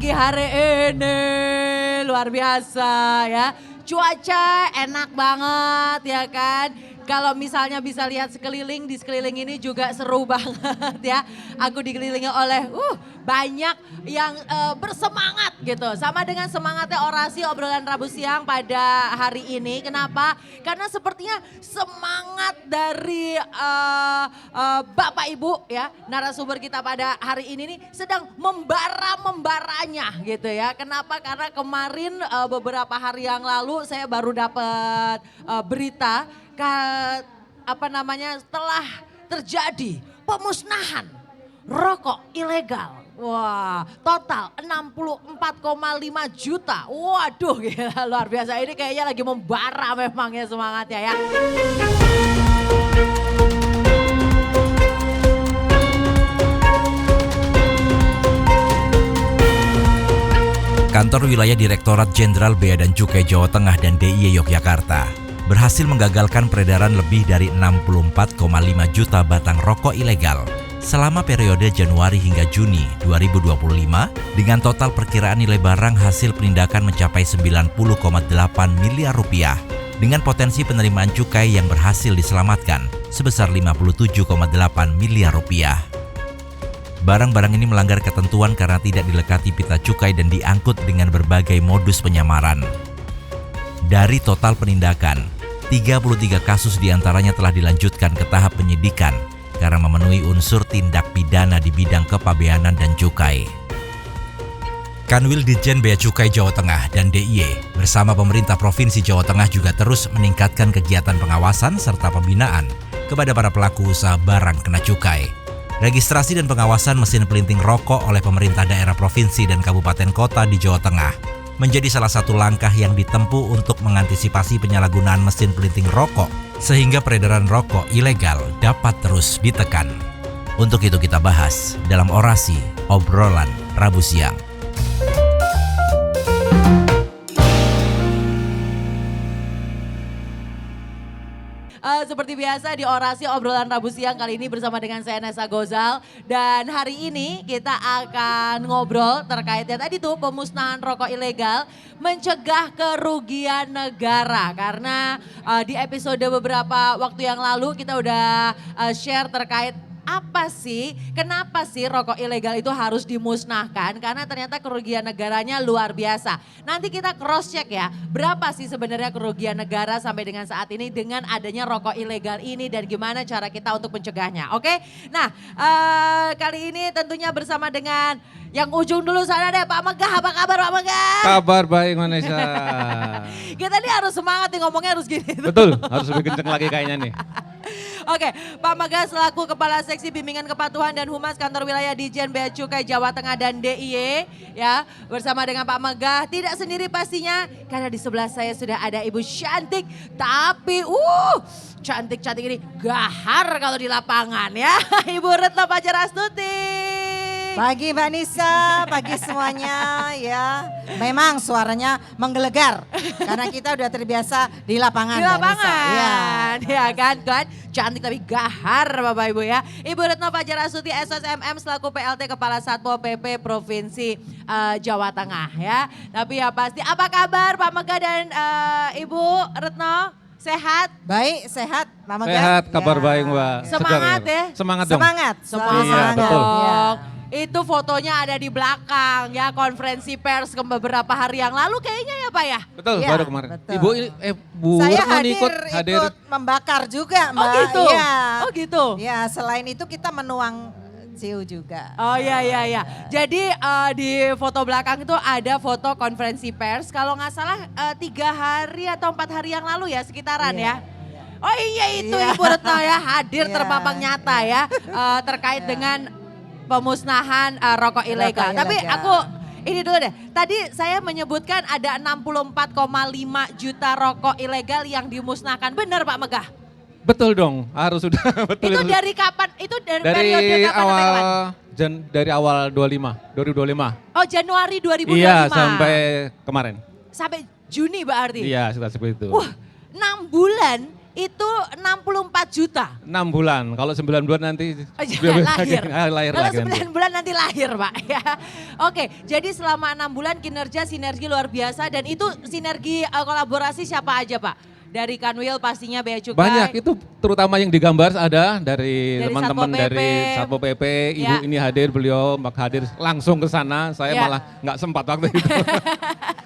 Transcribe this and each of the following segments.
pagi hari ini luar biasa ya. Cuaca enak banget ya kan. Kalau misalnya bisa lihat sekeliling, di sekeliling ini juga seru banget ya. Aku dikelilingi oleh banyak yang bersemangat gitu. Sama dengan semangatnya orasi obrolan Rabu siang pada hari ini. Kenapa? Karena sepertinya semangat dari Bapak Ibu ya, narasumber kita pada hari ini nih sedang membara-membaranya gitu ya. Kenapa? Karena kemarin beberapa hari yang lalu saya baru dapat berita setelah terjadi pemusnahan rokok ilegal. Wah, total 64,5 juta. Waduh, gila, luar biasa. Ini kayaknya lagi membara memang ya semangatnya ya. Kantor Wilayah Direktorat Jenderal Bea dan Cukai Jawa Tengah dan DIY Yogyakarta berhasil menggagalkan peredaran lebih dari 64,5 juta batang rokok ilegal selama periode Januari hingga Juni 2025 dengan total perkiraan nilai barang hasil penindakan mencapai 90,8 miliar rupiah dengan potensi penerimaan cukai yang berhasil diselamatkan sebesar 57,8 miliar rupiah. Barang-barang ini melanggar ketentuan karena tidak dilekati pita cukai dan diangkut dengan berbagai modus penyamaran. Dari total penindakan, 33 kasus diantaranya telah dilanjutkan ke tahap penyidikan karena memenuhi unsur tindak pidana di bidang kepabeanan dan cukai. Kanwil Ditjen Bea Cukai Jawa Tengah dan DIY bersama pemerintah Provinsi Jawa Tengah juga terus meningkatkan kegiatan pengawasan serta pembinaan kepada para pelaku usaha barang kena cukai. Registrasi dan pengawasan mesin pelinting rokok oleh pemerintah daerah provinsi dan kabupaten kota di Jawa Tengah menjadi salah satu langkah yang ditempuh untuk mengantisipasi penyalahgunaan mesin pelinting rokok sehingga peredaran rokok ilegal dapat terus ditekan. Untuk itu kita bahas dalam orasi obrolan Rabu siang. Seperti biasa di orasi obrolan Rabu siang kali ini bersama dengan saya Nessa Gozal. Dan hari ini kita akan ngobrol terkait ya tadi tuh pemusnahan rokok ilegal mencegah kerugian negara. Karena di episode beberapa waktu yang lalu kita udah share terkait kenapa sih rokok ilegal itu harus dimusnahkan? Karena ternyata kerugian negaranya luar biasa. Nanti kita cross check ya, berapa sih sebenarnya kerugian negara sampai dengan saat ini dengan adanya rokok ilegal ini dan gimana cara kita untuk mencegahnya, oke? Nah, kali ini tentunya bersama dengan yang ujung dulu sana deh, Pak Megah. Apa kabar Pak Megah? Kabar baik Vanessa. Kita nih harus semangat nih ngomongnya harus gini. Betul, harus lebih kenceng lagi kayaknya nih. Oke, Pak Megah selaku Kepala Seksi Bimbingan Kepatuhan dan Humas Kantor Wilayah Ditjen Bea Cukai Jawa Tengah dan DIY ya, bersama dengan Pak Megah tidak sendiri pastinya karena di sebelah saya sudah ada Ibu cantik tapi cantik-cantik ini gahar kalau di lapangan ya. Ibu Retno Fajarastuti. Pagi Mbak Nisa, pagi semuanya ya. Memang suaranya menggelegar karena kita udah terbiasa di lapangan. Di lapangan, ya kan. Cantik tapi gahar Bapak Ibu ya. Ibu Retno Fajarastuti SSMM selaku PLT Kepala Satpol PP Provinsi Jawa Tengah ya. Tapi ya pasti apa kabar Pak Megah dan Ibu Retno? Sehat? Baik, sehat Pak Megah. Sehat, kabar baik Mbak. Semangat ya? Semangat dong. Semangat. Iya, betul. Ya. Itu fotonya ada di belakang ya, konferensi pers beberapa hari yang lalu kayaknya ya Pak ya? Betul, Ya, baru kemarin. betul. Ibu ini, Bu Saya Retno ikut membakar juga Mbak. Oh gitu? Iya. Oh gitu? Ya, selain itu kita menuang ciu juga. Oh iya. Jadi di foto belakang itu ada foto konferensi pers. Kalau nggak salah 3 hari atau 4 hari yang lalu ya sekitaran ya. Oh iya itu Iya. Ibu Retno ya hadir Iya. terpampang nyata ya terkait dengan pemusnahan rokok ilegal. Tapi aku ini dulu deh. Tadi saya menyebutkan ada 64,5 juta rokok ilegal yang dimusnahkan. Benar Pak Megah? Betul dong, harus sudah betul. Itu dari kapan? Itu dari dari periode kapan sampai kapan? dari awal 2025. Oh Januari 2025. Iya, sampai kemarin. Sampai Juni berarti? Iya, sudah seperti itu. Wah 6 bulan itu 64 juta. 6 bulan, kalau 9 bulan nanti Lahir. lahir Kalau lagi nanti. 9 bulan nanti lahir Pak. Ya. Oke, jadi selama 6 bulan kinerja sinergi luar biasa dan itu sinergi kolaborasi siapa aja Pak? Dari Kanwil pastinya Bea Cukai. Banyak itu terutama yang digambar ada dari Dari teman-teman Satpol PP. dari Satpol PP, Ibu Ya. ini hadir, beliau hadir langsung ke sana, saya Ya. malah nggak sempat waktu itu.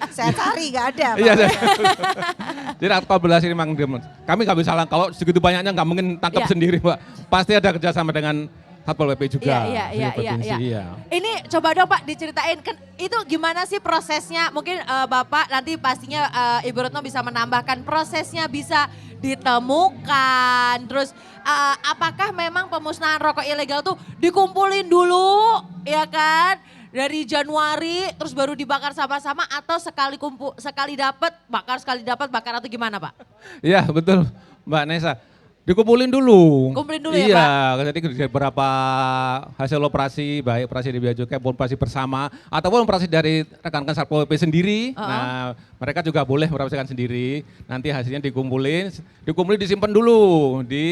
Saya cari nggak ada. Pak. Iya, jadi kolaborasi memang kami nggak bisa kalau segitu banyaknya nggak mungkin tangkap Ya. sendiri Pak. Pasti ada kerjasama dengan Satpol PP juga. Iya. di provinsi, iya. Ini coba dong Pak diceritain itu gimana sih prosesnya? Mungkin Bapak nanti pastinya Ibu Retno bisa menambahkan prosesnya bisa ditemukan. Terus apakah memang pemusnahan rokok ilegal tuh dikumpulin dulu ya kan? Dari Januari terus baru dibakar sama-sama atau sekali dapat bakar atau gimana Pak? Iya betul Mbak Nesa. Dikumpulin dulu. Kumpulin dulu ya, Iya, jadi beberapa hasil operasi, baik operasi di Bea Cukai maupun operasi bersama, ataupun operasi dari rekan-rekan Satpol PP sendiri. Nah, mereka juga boleh meroperasikan sendiri. Nanti hasilnya dikumpulin disimpan dulu di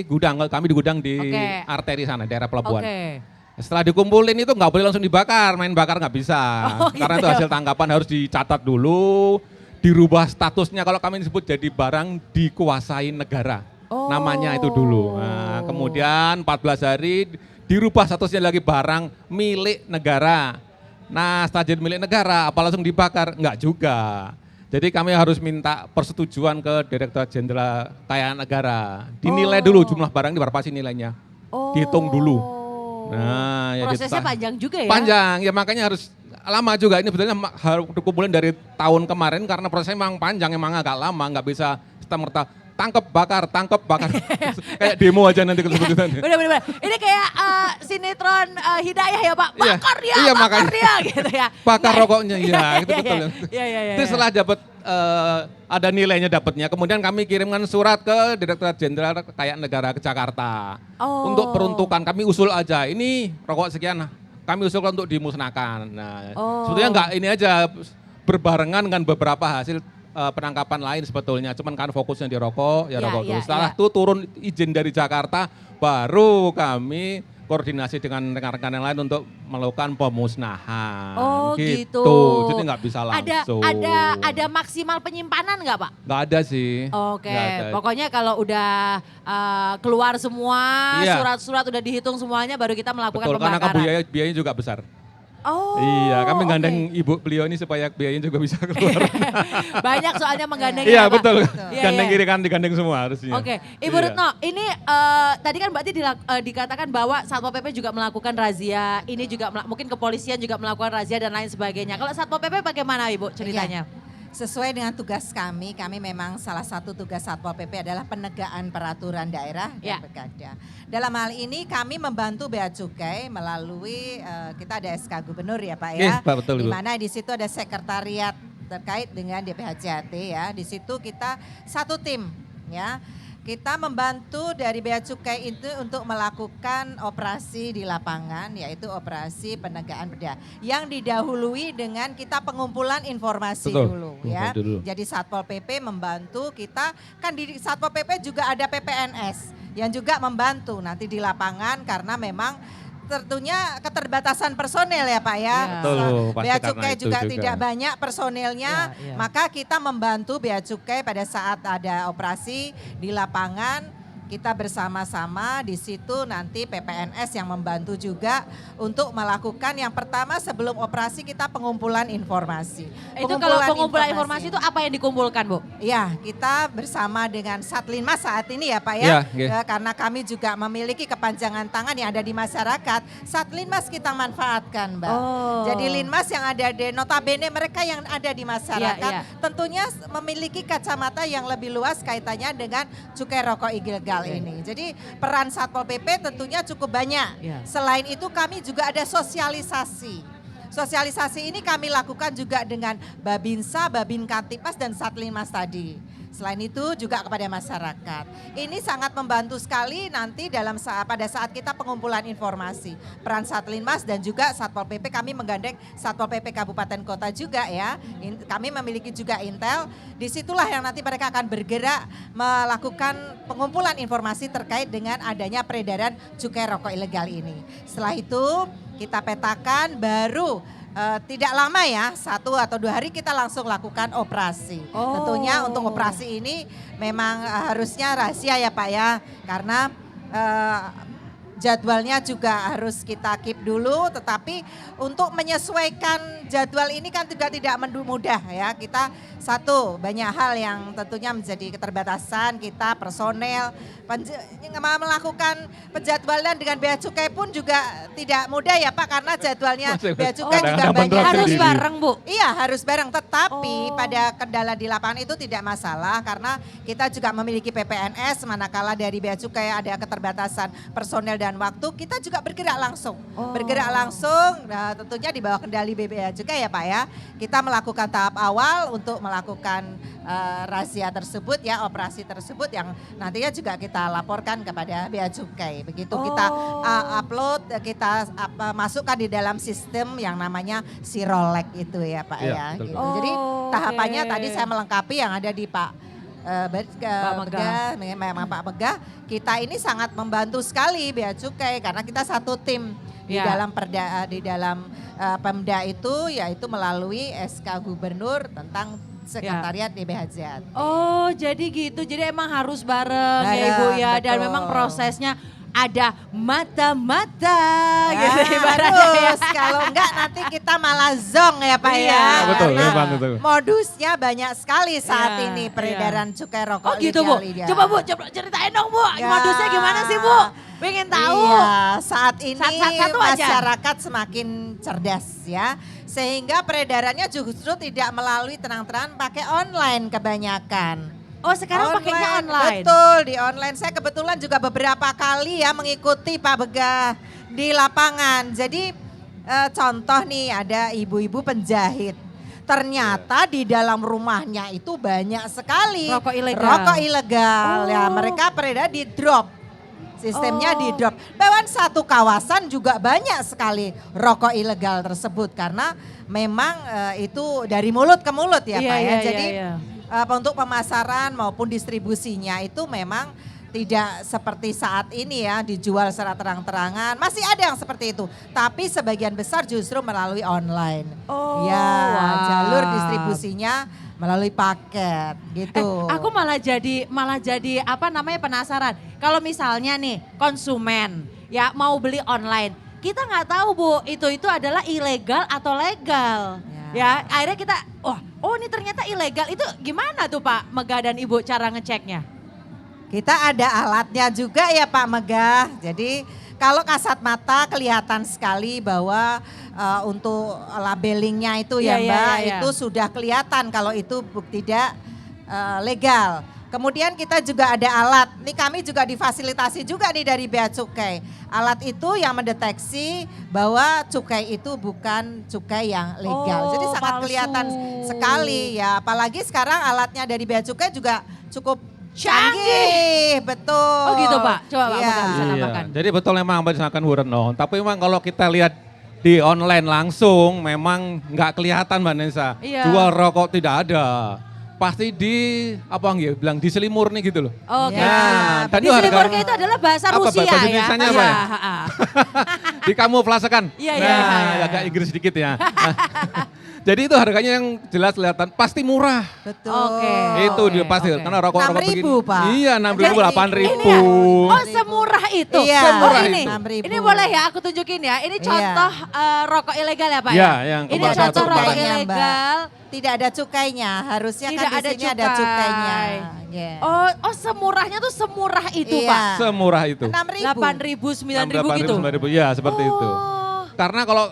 gudang. Kami di gudang di Oke. arteri sana, daerah pelabuhan. Oke. Setelah dikumpulin itu nggak boleh langsung dibakar, main bakar nggak bisa. Oh, Karena gitu itu ya. hasil tangkapan harus dicatat dulu, dirubah statusnya kalau kami disebut jadi barang dikuasai negara. Oh. Namanya itu dulu. Nah, kemudian 14 hari dirubah statusnya lagi barang milik negara. Nah setelah jadi milik negara apa langsung dibakar? Enggak juga. Jadi kami harus minta persetujuan ke Direktorat Jenderal Kekayaan Negara. Dinilai dulu jumlah barang ini berapa sih nilainya. Dihitung dulu. Nah, ya prosesnya ditah- panjang juga ya? Panjang, ya makanya harus lama juga. Ini sebetulnya harus dikumpulin dari tahun kemarin karena prosesnya memang panjang, emang agak lama, nggak bisa serta-merta tangkep bakar. Kayak demo aja nanti kesebutan. Bener-bener. Ini kayak sinetron Hidayah ya Pak. Iya, Bakar dia, iya, bakar makanya. dia gitu ya. Bakar Nggak, rokoknya, iya, itu betul. Iya. Itu setelah dapat ada nilainya dapatnya, kemudian kami kirimkan surat ke Direktorat Jenderal Kekayaan Negara ke Jakarta. Oh. Untuk peruntukan kami usul aja, ini rokok sekian, kami usulkan untuk dimusnahkan. Nah, sebetulnya enggak ini aja berbarengan dengan beberapa hasil penangkapan lain sebetulnya, cuman kan fokusnya di rokok, ya Iya, rokok iya, dulu. Setelah iya. itu turun izin dari Jakarta, baru kami koordinasi dengan rekan-rekan yang lain untuk melakukan pemusnahan. Oh gitu. Jadi nggak bisa langsung. Ada maksimal penyimpanan nggak Pak? Nggak ada sih. Oke, Nggak ada. pokoknya kalau udah keluar semua, Iya. surat-surat udah dihitung semuanya baru kita melakukan Betul, karena kan pembakaran. biayanya juga besar. Oh, Iya, kami oke. gandeng ibu beliau ini supaya biayanya juga bisa keluar. Banyak soalnya menggandeng Iya, Pak. betul. Iya, Gandeng iya. kiri kan digandeng semua harusnya. Oke, Ibu Iya. Retno, ini tadi kan berarti dikatakan bahwa Satpol PP juga melakukan razia, ini juga mungkin kepolisian juga melakukan razia dan lain sebagainya. Kalau Satpol PP bagaimana Ibu ceritanya? Sesuai dengan tugas kami memang salah satu tugas Satpol PP adalah penegakan peraturan daerah Ya. dan Perkada. Dalam hal ini kami membantu Bea Cukai melalui kita ada SK Gubernur ya Pak ya. Iya, Pak, betul, Di Ibu. mana di situ ada sekretariat terkait dengan DPHJAT ya. Di situ kita satu tim ya. Kita membantu dari Bea Cukai itu untuk melakukan operasi di lapangan, yaitu operasi penegakan perda yang didahului dengan kita pengumpulan informasi Betul, dulu ya. dulu. Jadi Satpol PP membantu kita, kan di Satpol PP juga ada PPNS yang juga membantu nanti di lapangan karena memang tentunya keterbatasan personel ya Pak ya. Iya. Betul, pasti Bea karena Cukai itu juga juga. tidak banyak personelnya, Iya, iya. maka kita membantu Bea Cukai pada saat ada operasi di lapangan. Kita bersama-sama di situ nanti PPNS yang membantu juga untuk melakukan yang pertama sebelum operasi kita pengumpulan informasi. Itu kalau pengumpulan informasi itu apa yang dikumpulkan Bu? Ya, kita bersama dengan Satlinmas saat ini ya Pak ya. Iya, iya. Karena kami juga memiliki kepanjangan tangan yang ada di masyarakat. Satlinmas kita manfaatkan Mbak. Oh. Jadi Linmas yang ada di notabene mereka yang ada di masyarakat Iya, iya. tentunya memiliki kacamata yang lebih luas kaitannya dengan cukai rokok ilegal Oke. ini. Jadi peran Satpol PP tentunya cukup banyak. Iya. Selain itu kami juga ada sosialisasi. Sosialisasi ini kami lakukan juga dengan Babinsa, Babin Katipas dan Satlinmas tadi. Selain itu juga kepada masyarakat. Ini sangat membantu sekali nanti pada saat kita pengumpulan informasi. Peran Satlinmas dan juga Satpol PP, kami menggandeng Satpol PP Kabupaten Kota juga ya. Kami memiliki juga intel. Disitulah yang nanti mereka akan bergerak melakukan pengumpulan informasi terkait dengan adanya peredaran cukai rokok ilegal ini. Setelah itu kita petakan baru tidak lama ya, 1 atau 2 hari kita langsung lakukan operasi. Tentunya untuk operasi ini memang harusnya rahasia ya Pak ya, karena jadwalnya juga harus kita keep dulu, tetapi untuk menyesuaikan jadwal ini kan juga tidak mudah ya. Kita banyak hal yang tentunya menjadi keterbatasan kita personel, melakukan penjadwalan dengan bea cukai pun juga tidak mudah ya Pak, karena jadwalnya bea cukai juga banyak. Harus bareng Bu? Iya harus bareng, tetapi pada kendala di lapangan itu tidak masalah karena kita juga memiliki PPNS, manakala dari bea cukai ada keterbatasan personel dan waktu, kita juga bergerak langsung. Bergerak langsung, nah, tentunya di bawah kendali bea cukai ya Pak ya. Kita melakukan tahap awal untuk melakukan razia tersebut ya, operasi tersebut yang nantinya juga kita laporkan kepada bea cukai. Begitu kita upload, kita masukkan di dalam sistem yang namanya Sirolek itu ya Pak Iya, ya. betul. Gitu. Jadi tahapannya tadi saya melengkapi yang ada di Pak memang Pak Megah, kita ini sangat membantu sekali bea cukai karena kita satu tim di dalam Pemda itu, yaitu melalui SK Gubernur tentang Sekretariat DBHZ. Oh jadi gitu, jadi emang harus bareng ya Ibu ya, dan betul. memang prosesnya ada mata-mata gitu Ya, ibaratnya ya. harus. Kalau enggak nanti kita malah zong ya Pak Iya. ya. Betul, Karena memang itu. modusnya banyak sekali saat Iya, ini peredaran cukai rokok Oh gitu Bu, ilegal. coba Bu, coba ceritain dong Bu, Ya. modusnya gimana sih Bu? Pengen tahu. Iya, saat ini Satu aja. masyarakat semakin cerdas ya. Sehingga peredarannya justru tidak melalui terang-terangan, pakai online kebanyakan. Oh sekarang pakainya online? Betul, di online. Saya kebetulan juga beberapa kali ya mengikuti Pak Begah di lapangan. Jadi contoh nih ada ibu-ibu penjahit. Ternyata di dalam rumahnya itu banyak sekali Rokok ilegal. Rokok ilegal. Ya, Oh. mereka beredar di drop. Sistemnya di drop. Bahkan satu kawasan juga banyak sekali rokok ilegal tersebut karena memang itu dari mulut ke mulut ya Iya, Pak ya. iya, Jadi iya. untuk pemasaran maupun distribusinya itu memang tidak seperti saat ini ya dijual secara terang-terangan. Masih ada yang seperti itu, tapi sebagian besar justru melalui online. Oh, Ya, wah. jalur distribusinya melalui paket gitu. Aku malah jadi apa namanya penasaran. Kalau misalnya nih konsumen ya mau beli online, kita nggak tahu Bu itu adalah ilegal atau legal. Ya, akhirnya kita oh ini ternyata ilegal. Itu gimana tuh Pak Megah dan Ibu cara ngeceknya? Kita ada alatnya juga ya Pak Megah. Jadi kalau kasat mata kelihatan sekali bahwa untuk labelingnya itu Iya, ya iya, Mbak, iya, iya. itu sudah kelihatan kalau itu tidak legal. Kemudian kita juga ada alat, ini kami juga difasilitasi juga nih dari Bea Cukai. Alat itu yang mendeteksi bahwa cukai itu bukan cukai yang legal. Oh, Jadi sangat palsu. kelihatan sekali ya, apalagi sekarang alatnya dari Bea Cukai juga cukup canggih, betul. Oh gitu Pak, coba Pak Iya. Megah bisa tambahkan. Jadi betul memang apa disampaikan Bu Retno. Tapi memang kalau kita lihat di online langsung memang nggak kelihatan Mbak Nesa. Iya. Jual rokok tidak ada. Pasti bilang diselimur nih gitu loh. Oke. Nah, dan Di itu harga- Selimurga itu adalah bahasa Apa, Rusia bahasa ya. Indonesianya apa ya? ha. Dikamuflasekan. Iya, nah, iya, iya. agak Inggris sedikit ya. Jadi itu harganya yang jelas kelihatan pasti murah. Betul. Oke. Itu dia pasti oke. karena rokok-rokok 6.000, begini. Pak. Iya, 6.000, 8.000. Ini ya? Oh semurah itu. Iya, semurah ini. itu. 6.000. Ini boleh ya aku tunjukin ya. Ini Iya. contoh rokok ilegal ya Pak Iya, ya? yang Ini kemarin contoh satu rokok kemarin. ilegal. Tidak ada cukainya, harusnya Tidak kan di ada sini ada cukai. cukainya. Yeah. Oh semurahnya tuh semurah itu Iya. Pak. Semurah itu. 6.000. 8.000, 9.000 gitu. 8.000, 9.000, ya seperti itu. Oh. Karena kalau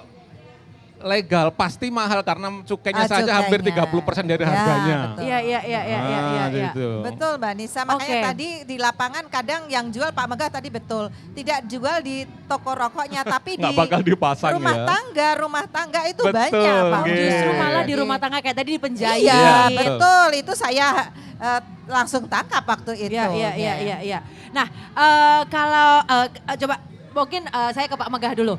legal pasti mahal karena cukainya saja hampir 30% dari Ya, harganya. betul. Iya, iya, iya, iya, iya, iya. Gitu. Betul Mbak Nisa, makanya Oke. tadi di lapangan kadang yang jual Pak Megah tadi betul. Tidak jual di toko rokoknya tapi Nggak di bakal dipasang rumah ya. tangga itu Betul, banyak Pak. Oke. Justru malah di Jadi- rumah tangga kayak tadi di penjahit. Iya, Iya, betul. Itu saya langsung tangkap waktu itu. Iya, iya, iya, Ya. iya, iya. Nah, kalau coba mungkin saya ke Pak Megah dulu.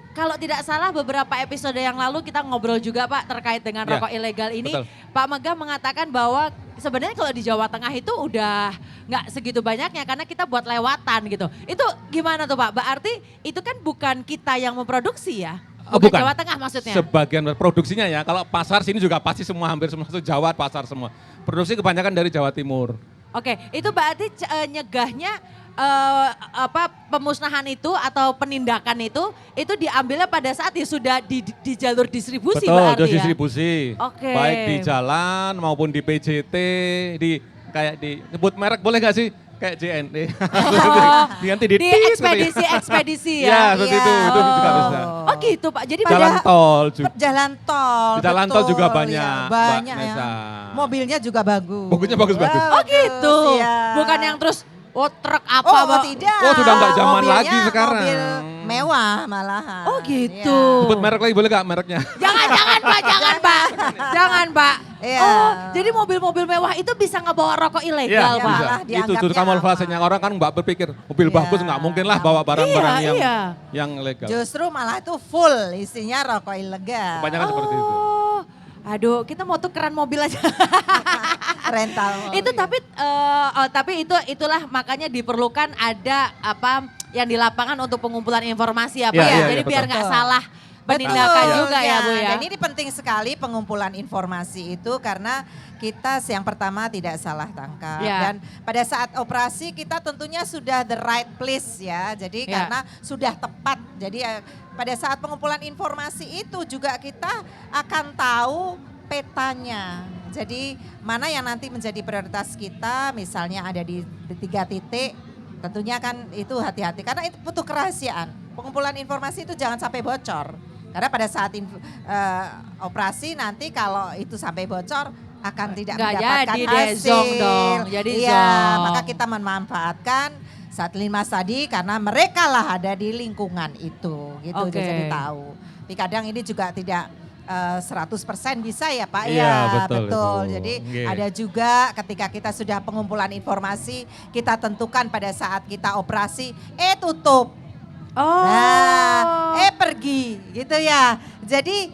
Kalau tidak salah beberapa episode yang lalu kita ngobrol juga Pak terkait dengan Ya, rokok ilegal ini. betul. Pak Megah mengatakan bahwa sebenarnya kalau di Jawa Tengah itu udah nggak segitu banyaknya karena kita buat lewatan gitu. Itu gimana tuh Pak? Berarti itu kan bukan kita yang memproduksi ya? Bukan Jawa Tengah maksudnya? Sebagian produksinya ya, kalau pasar sini juga pasti semua hampir semua Jawa pasar semua. Produksi kebanyakan dari Jawa Timur. Oke, itu berarti nyegahnya pemusnahan itu atau penindakan itu diambilnya pada saat ya sudah di jalur distribusi Betul, berarti ya? distribusi. Oke. Baik di jalan maupun di PJT, kayak di nyebut merek boleh gak sih? Kayak JNE. Oh, Nanti di tit gitu ya. ekspedisi Ya, ya? seperti Iya. itu juga bisa. Oh gitu Pak, jadi Jalan pada tol juga. Jalan tol. Di jalan tol betul, juga ya, banyak, banyak Mbak ya. Nesa. Mobilnya juga bagus. Bagusnya bagus-bagus. oh gitu, Iya. bukan yang terus truk apa Oh, Pak? tidak. Oh, sudah nggak zaman Mobilnya lagi sekarang. Mobil mewah malahan. Oh, gitu. Iya. Sebut merek lagi boleh gak mereknya? Jangan Pak, jangan Pak, jangan Pak. Iya. Oh, jadi mobil-mobil mewah itu bisa ngebawa rokok ilegal Iya, Pak? bisa. malah Itu dianggapnya justru kamuflasenya orang kan mbak berpikir mobil Iya. bagus nggak mungkin lah bawa barang-barang Iya, iya. yang legal. Justru malah itu full isinya rokok ilegal. Kebanyakan seperti itu. Oh, aduh kita mau tukeran mobil aja. Rental. Itu tapi itulah makanya diperlukan ada apa yang di lapangan untuk pengumpulan informasi ya Pak Iya, ya. iya, Jadi iya, biar betul. nggak salah penindakan Betul, juga ya Bu ya. Dan ini penting sekali pengumpulan informasi itu karena kita yang pertama tidak salah tangkap. Ya. Dan pada saat operasi kita tentunya sudah the right place ya. Jadi Ya. karena sudah tepat. Jadi pada saat pengumpulan informasi itu juga kita akan tahu petanya. Jadi mana yang nanti menjadi prioritas kita misalnya ada di 3 titik. Tentunya kan itu hati-hati karena itu butuh kerahasiaan. Pengumpulan informasi itu jangan sampai bocor. Karena pada saat operasi nanti kalau itu sampai bocor akan tidak Nggak mendapatkan jadi deh, hasil. zong dong, jadi iya, zong. maka kita memanfaatkan Satlinmas tadi karena mereka lah ada di lingkungan itu gitu Oke. jadi tahu. Tapi kadang ini juga tidak 100% bisa ya Pak Iya, ya. betul itu. Jadi Nggih. ada juga ketika kita sudah pengumpulan informasi kita tentukan pada saat kita operasi tutup. Oh. Nah, pergi gitu ya. Jadi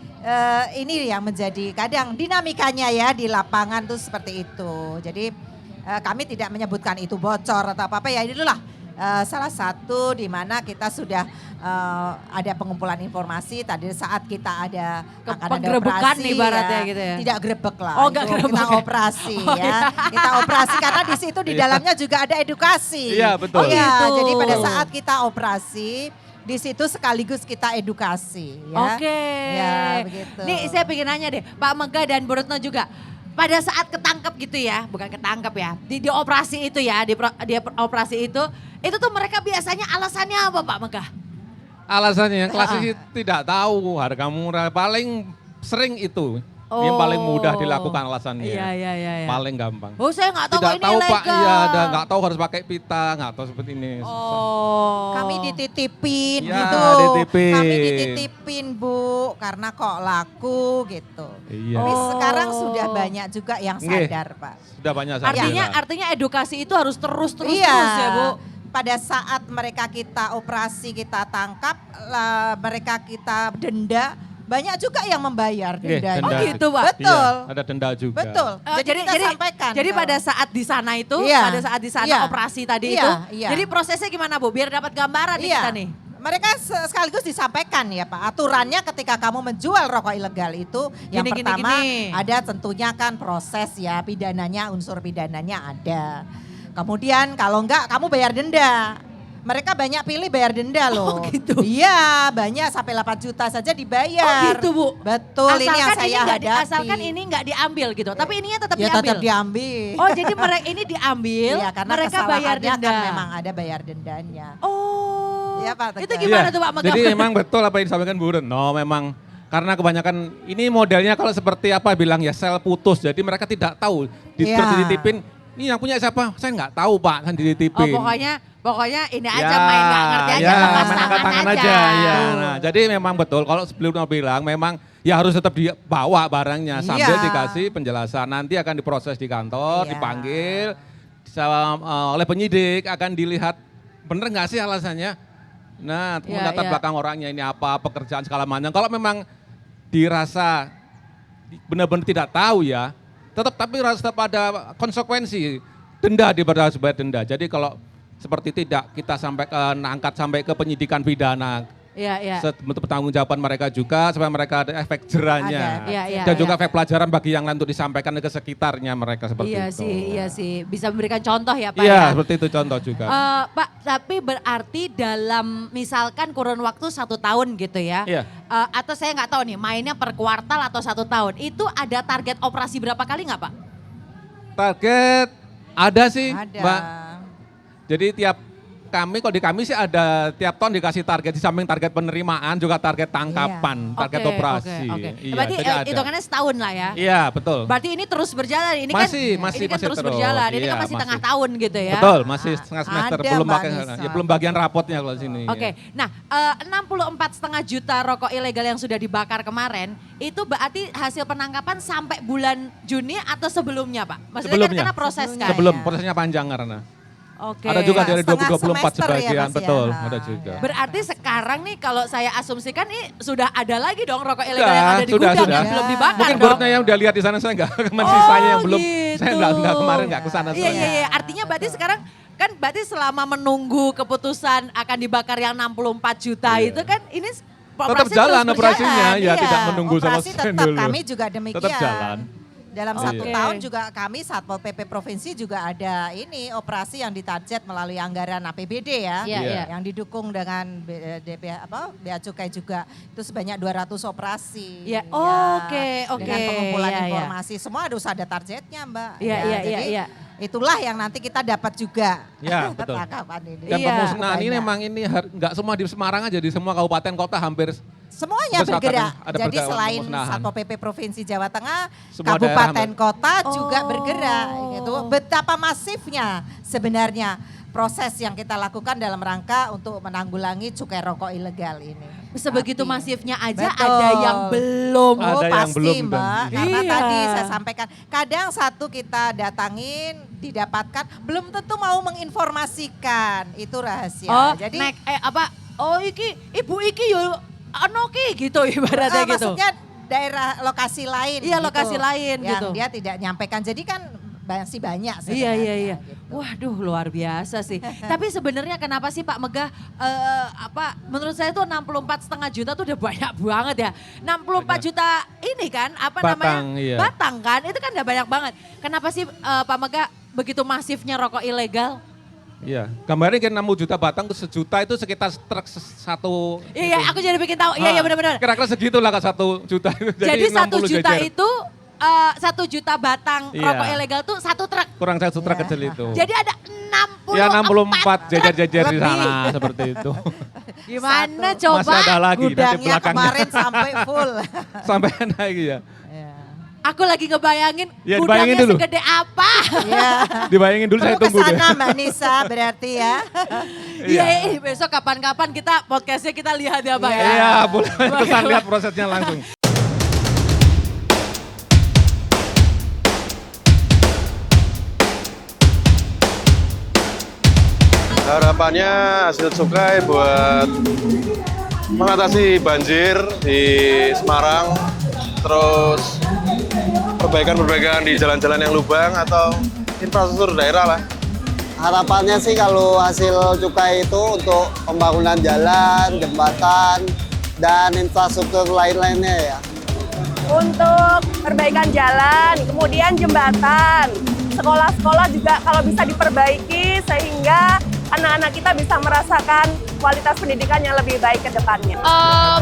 ini yang menjadi kadang dinamikanya ya di lapangan tuh seperti itu. Jadi kami tidak menyebutkan itu bocor atau apa-apa ya itulah salah satu di mana kita sudah ada pengumpulan informasi tadi saat kita ada akan ada Penggerebekan operasi ibaratnya gitu ya. Tidak grebek lah. Oh, nggak itu grebek kita ya. operasi Oh, ya. iya. Kita operasi karena di situ di dalamnya juga ada edukasi. Iya, betul. Oh, iya, Gitu. jadi pada saat kita operasi di situ sekaligus kita edukasi ya. Oke. Ya, begitu. Nih saya pengen nanya deh, Pak Megah dan Bu Retno juga. Pada saat ketangkep gitu ya, bukan ketangkep ya, di operasi itu ya, di operasi itu tuh mereka biasanya alasannya apa Pak Megah? Alasannya yang klasik sih tidak tahu harga murah paling sering itu. Yang paling mudah dilakukan alasannya. Iya, iya, iya. Iya. Paling gampang. Oh saya nggak tahu Tidak kok ini tahu ilegal. Pak, iya ada nggak tahu harus pakai pita, nggak tahu seperti ini. Oh. Kami dititipin Ya, gitu. dititipin. Kami dititipin Bu, karena kok laku gitu. Iya. Tapi Oh. sekarang sudah banyak juga yang Nggih. sadar Pak. Sudah banyak sadar. Artinya edukasi itu harus terus Iya. ya Bu. Pada saat mereka kita operasi, kita tangkap, mereka kita denda, banyak juga yang membayar Nggih, dendanya. Oh denda gitu, juga. Pak? Betul. Iya, ada denda juga. Betul. Jadi kita sampaikan. Jadi kalau- pada saat di sana itu, Iya. pada saat di sana Iya. operasi tadi Iya, itu, iya. jadi prosesnya gimana Bu? Biar dapat gambaran nih Iya. kita nih. Mereka sekaligus disampaikan ya Pak, aturannya ketika kamu menjual rokok ilegal itu yang Gini, gini, pertama gini. ada tentunya kan proses ya pidananya, unsur pidananya ada. Kemudian kalau enggak kamu bayar denda. Mereka banyak pilih bayar denda loh. Oh, gitu. Iya banyak sampai 8 juta saja dibayar. Oh gitu Bu. Betul ini yang saya nggak hadapi. asalkan ini nggak diambil gitu, tapi ininya tetap Ya diambil. tetap diambil. Oh jadi mereka ini diambil, Iya karena mereka bayar kesalahannya denda. kan memang ada bayar dendanya. Oh. Ya, Pak Tegar. Itu gimana Iya, tuh Pak Megah? Jadi memang betul apa yang disampaikan Bu Retno, memang karena kebanyakan ini modelnya kalau seperti apa bilang ya sel putus, jadi mereka tidak tahu Iya. dititipin, ini yang punya siapa? Saya nggak tahu Pak, kan dititipin. Pokoknya ini aja main nggak ngerti aja, lepas main angkat tangan aja. Ya. Nah, jadi memang betul kalau sebelumnya bilang memang ya harus tetap dibawa barangnya sambil Iya. dikasih penjelasan. Nanti akan diproses di kantor, Iya. dipanggil oleh penyidik, akan dilihat bener nggak sih alasannya. Nah, Iya, latar iya. belakang orangnya ini apa, pekerjaan segala macam. Kalau memang dirasa benar-benar tidak tahu ya, tapi harus tetap ada konsekuensi. Denda daripada harus bayar denda. Jadi kalau seperti tidak kita sampai angkat sampai ke penyidikan pidana. Iya. Bentuk pertanggungjawaban mereka juga supaya mereka ada efek jerahnya. Ada, iya, Dan iya. juga efek pelajaran bagi yang lain untuk disampaikan ke sekitarnya mereka seperti itu. Iya sih. Bisa memberikan contoh ya Pak Iya, ya. seperti itu contoh juga. Pak, tapi berarti dalam misalkan kurun waktu 1 tahun gitu ya. Iya. Atau saya nggak tahu nih, mainnya per kuartal atau 1 tahun. Itu ada target operasi berapa kali nggak Pak? Target ada sih, Ada. Mbak. Jadi kalau di kami sih ada tiap tahun dikasih target, di samping target penerimaan juga target tangkapan, target Oke, operasi. oke. Iya, Berarti jadi ada. hitungannya setahun lah ya. Iya, betul. Berarti ini terus berjalan. Ini Masih kan terus. terus berjalan. Ini kan Iya, masih tengah masih. tahun gitu ya. Betul, masih setengah semester, Ada, belum Mbak pakai, Nisa. ya belum bagian rapotnya kalau sini. Oke, nah 64,5 juta rokok ilegal yang sudah dibakar kemarin, itu berarti hasil penangkapan sampai bulan Juni atau sebelumnya Pak? Maksudnya Sebelumnya. kan karena proses kan? Sebelum ya. prosesnya panjang karena. Oke. Ada juga dari Setengah 2024 semester ya, sebagian, Mas, ya? betul, Ah, ada juga. iya. Berarti sekarang nih kalau saya asumsikan nih sudah ada lagi dong rokok ilegal yang ada di sudah, gudang sudah. yang belum dibakar Mungkin dong. Burutnya yang udah lihat di sana, saya enggak, Oh, sisanya yang belum, gitu. saya enggak kemarin enggak ke sana Iya, soalnya. iya. Artinya berarti sekarang kan berarti selama menunggu keputusan akan dibakar yang 64 juta Iya. itu kan ini Tetap operasi jalan terus operasinya, berjalan. ya Iya. tidak menunggu sama Operasi sekali tetap dulu. kami juga demikian. Tetap jalan. Dalam Oke. 1 tahun juga kami Satpol PP Provinsi juga ada ini operasi yang ditarget melalui anggaran APBD ya. Iya, iya. Yang didukung dengan Bea Cukai juga. Itu sebanyak 200 operasi. Iya, Ya, oke. Dengan pengumpulan Iya, iya. informasi. Semua harus ada targetnya Mbak. Iya, Ya, iya, jadi iya. itulah yang nanti kita dapat juga. Ya, betul. Ketangkapan ini. Dan Iya. pemusnahan ini Banyak. memang ini enggak semua di Semarang aja, di semua kabupaten kota hampir Semuanya Terus bergerak. ada Jadi bergerak selain pemusnahan. Satpol PP Provinsi Jawa Tengah, Semua kabupaten daerah, kota juga Oh. bergerak gitu. Betapa masifnya sebenarnya proses yang kita lakukan dalam rangka untuk menanggulangi cukai rokok ilegal ini. Sebegitu Tapi- masifnya aja Betul. ada yang belum. Ada Oh yang pasti belum, dan- Mbak, karena Iya. tadi saya sampaikan kadang satu kita datangin, didapatkan, belum tentu mau menginformasikan, itu rahasia. Oh, Jadi ibu iki yo ano ki gitu ibaratnya gitu. maksudnya daerah lokasi lain. Iya, gitu, lokasi lain yang gitu. dia tidak nyampaikan. Jadi kan masih banyak Iya, sebenarnya. iya. gitu. Waduh, luar biasa sih. Tapi sebenarnya kenapa sih Pak Megah menurut saya tuh 64,5 juta tuh udah banyak banget ya. 64 Banyak. juta ini kan Batang, iya. Batang kan itu kan udah banyak banget. Kenapa sih Pak Megah begitu masifnya rokok ilegal? Iya, gambarnya kan 60 juta batang, 1 juta itu sekitar truk satu. Iya, aku jadi bikin tahu. Iya, benar-benar. Kira-kira segitulah kan 1 juta itu. Jadi 1 60 juta jejer. itu 1 juta batang Iya. rokok ilegal tuh 1 truk. Kurang 1 truk Iya. kecil itu. Jadi ada 64 Ya 64 jejer-jejer di Lebih. sana seperti itu. Gimana Satu. coba? Masih ada lagi nanti Gudangnya belakangnya. kemarin sampai full. Sampai lagi ya. Ya. Aku lagi ngebayangin Ya, gudangnya dibayangin dulu. segede apa. Ya. Dibayangin dulu saya Perlu tunggu deh. kesana Mbak Nisa berarti ya. Iya, besok kapan-kapan kita podcastnya kita lihat ya Pak ya. Iya, boleh kesan lihat prosesnya langsung. Harapannya hasil cukai buat mengatasi banjir di Semarang, terus perbaikan-perbaikan di jalan-jalan yang lubang atau infrastruktur daerah lah. Harapannya sih kalau hasil cukai itu untuk pembangunan jalan, jembatan, dan infrastruktur lain-lainnya ya. Untuk perbaikan jalan, kemudian jembatan, sekolah-sekolah juga kalau bisa diperbaiki sehingga anak-anak kita bisa merasakan kualitas pendidikan yang lebih baik ke depannya.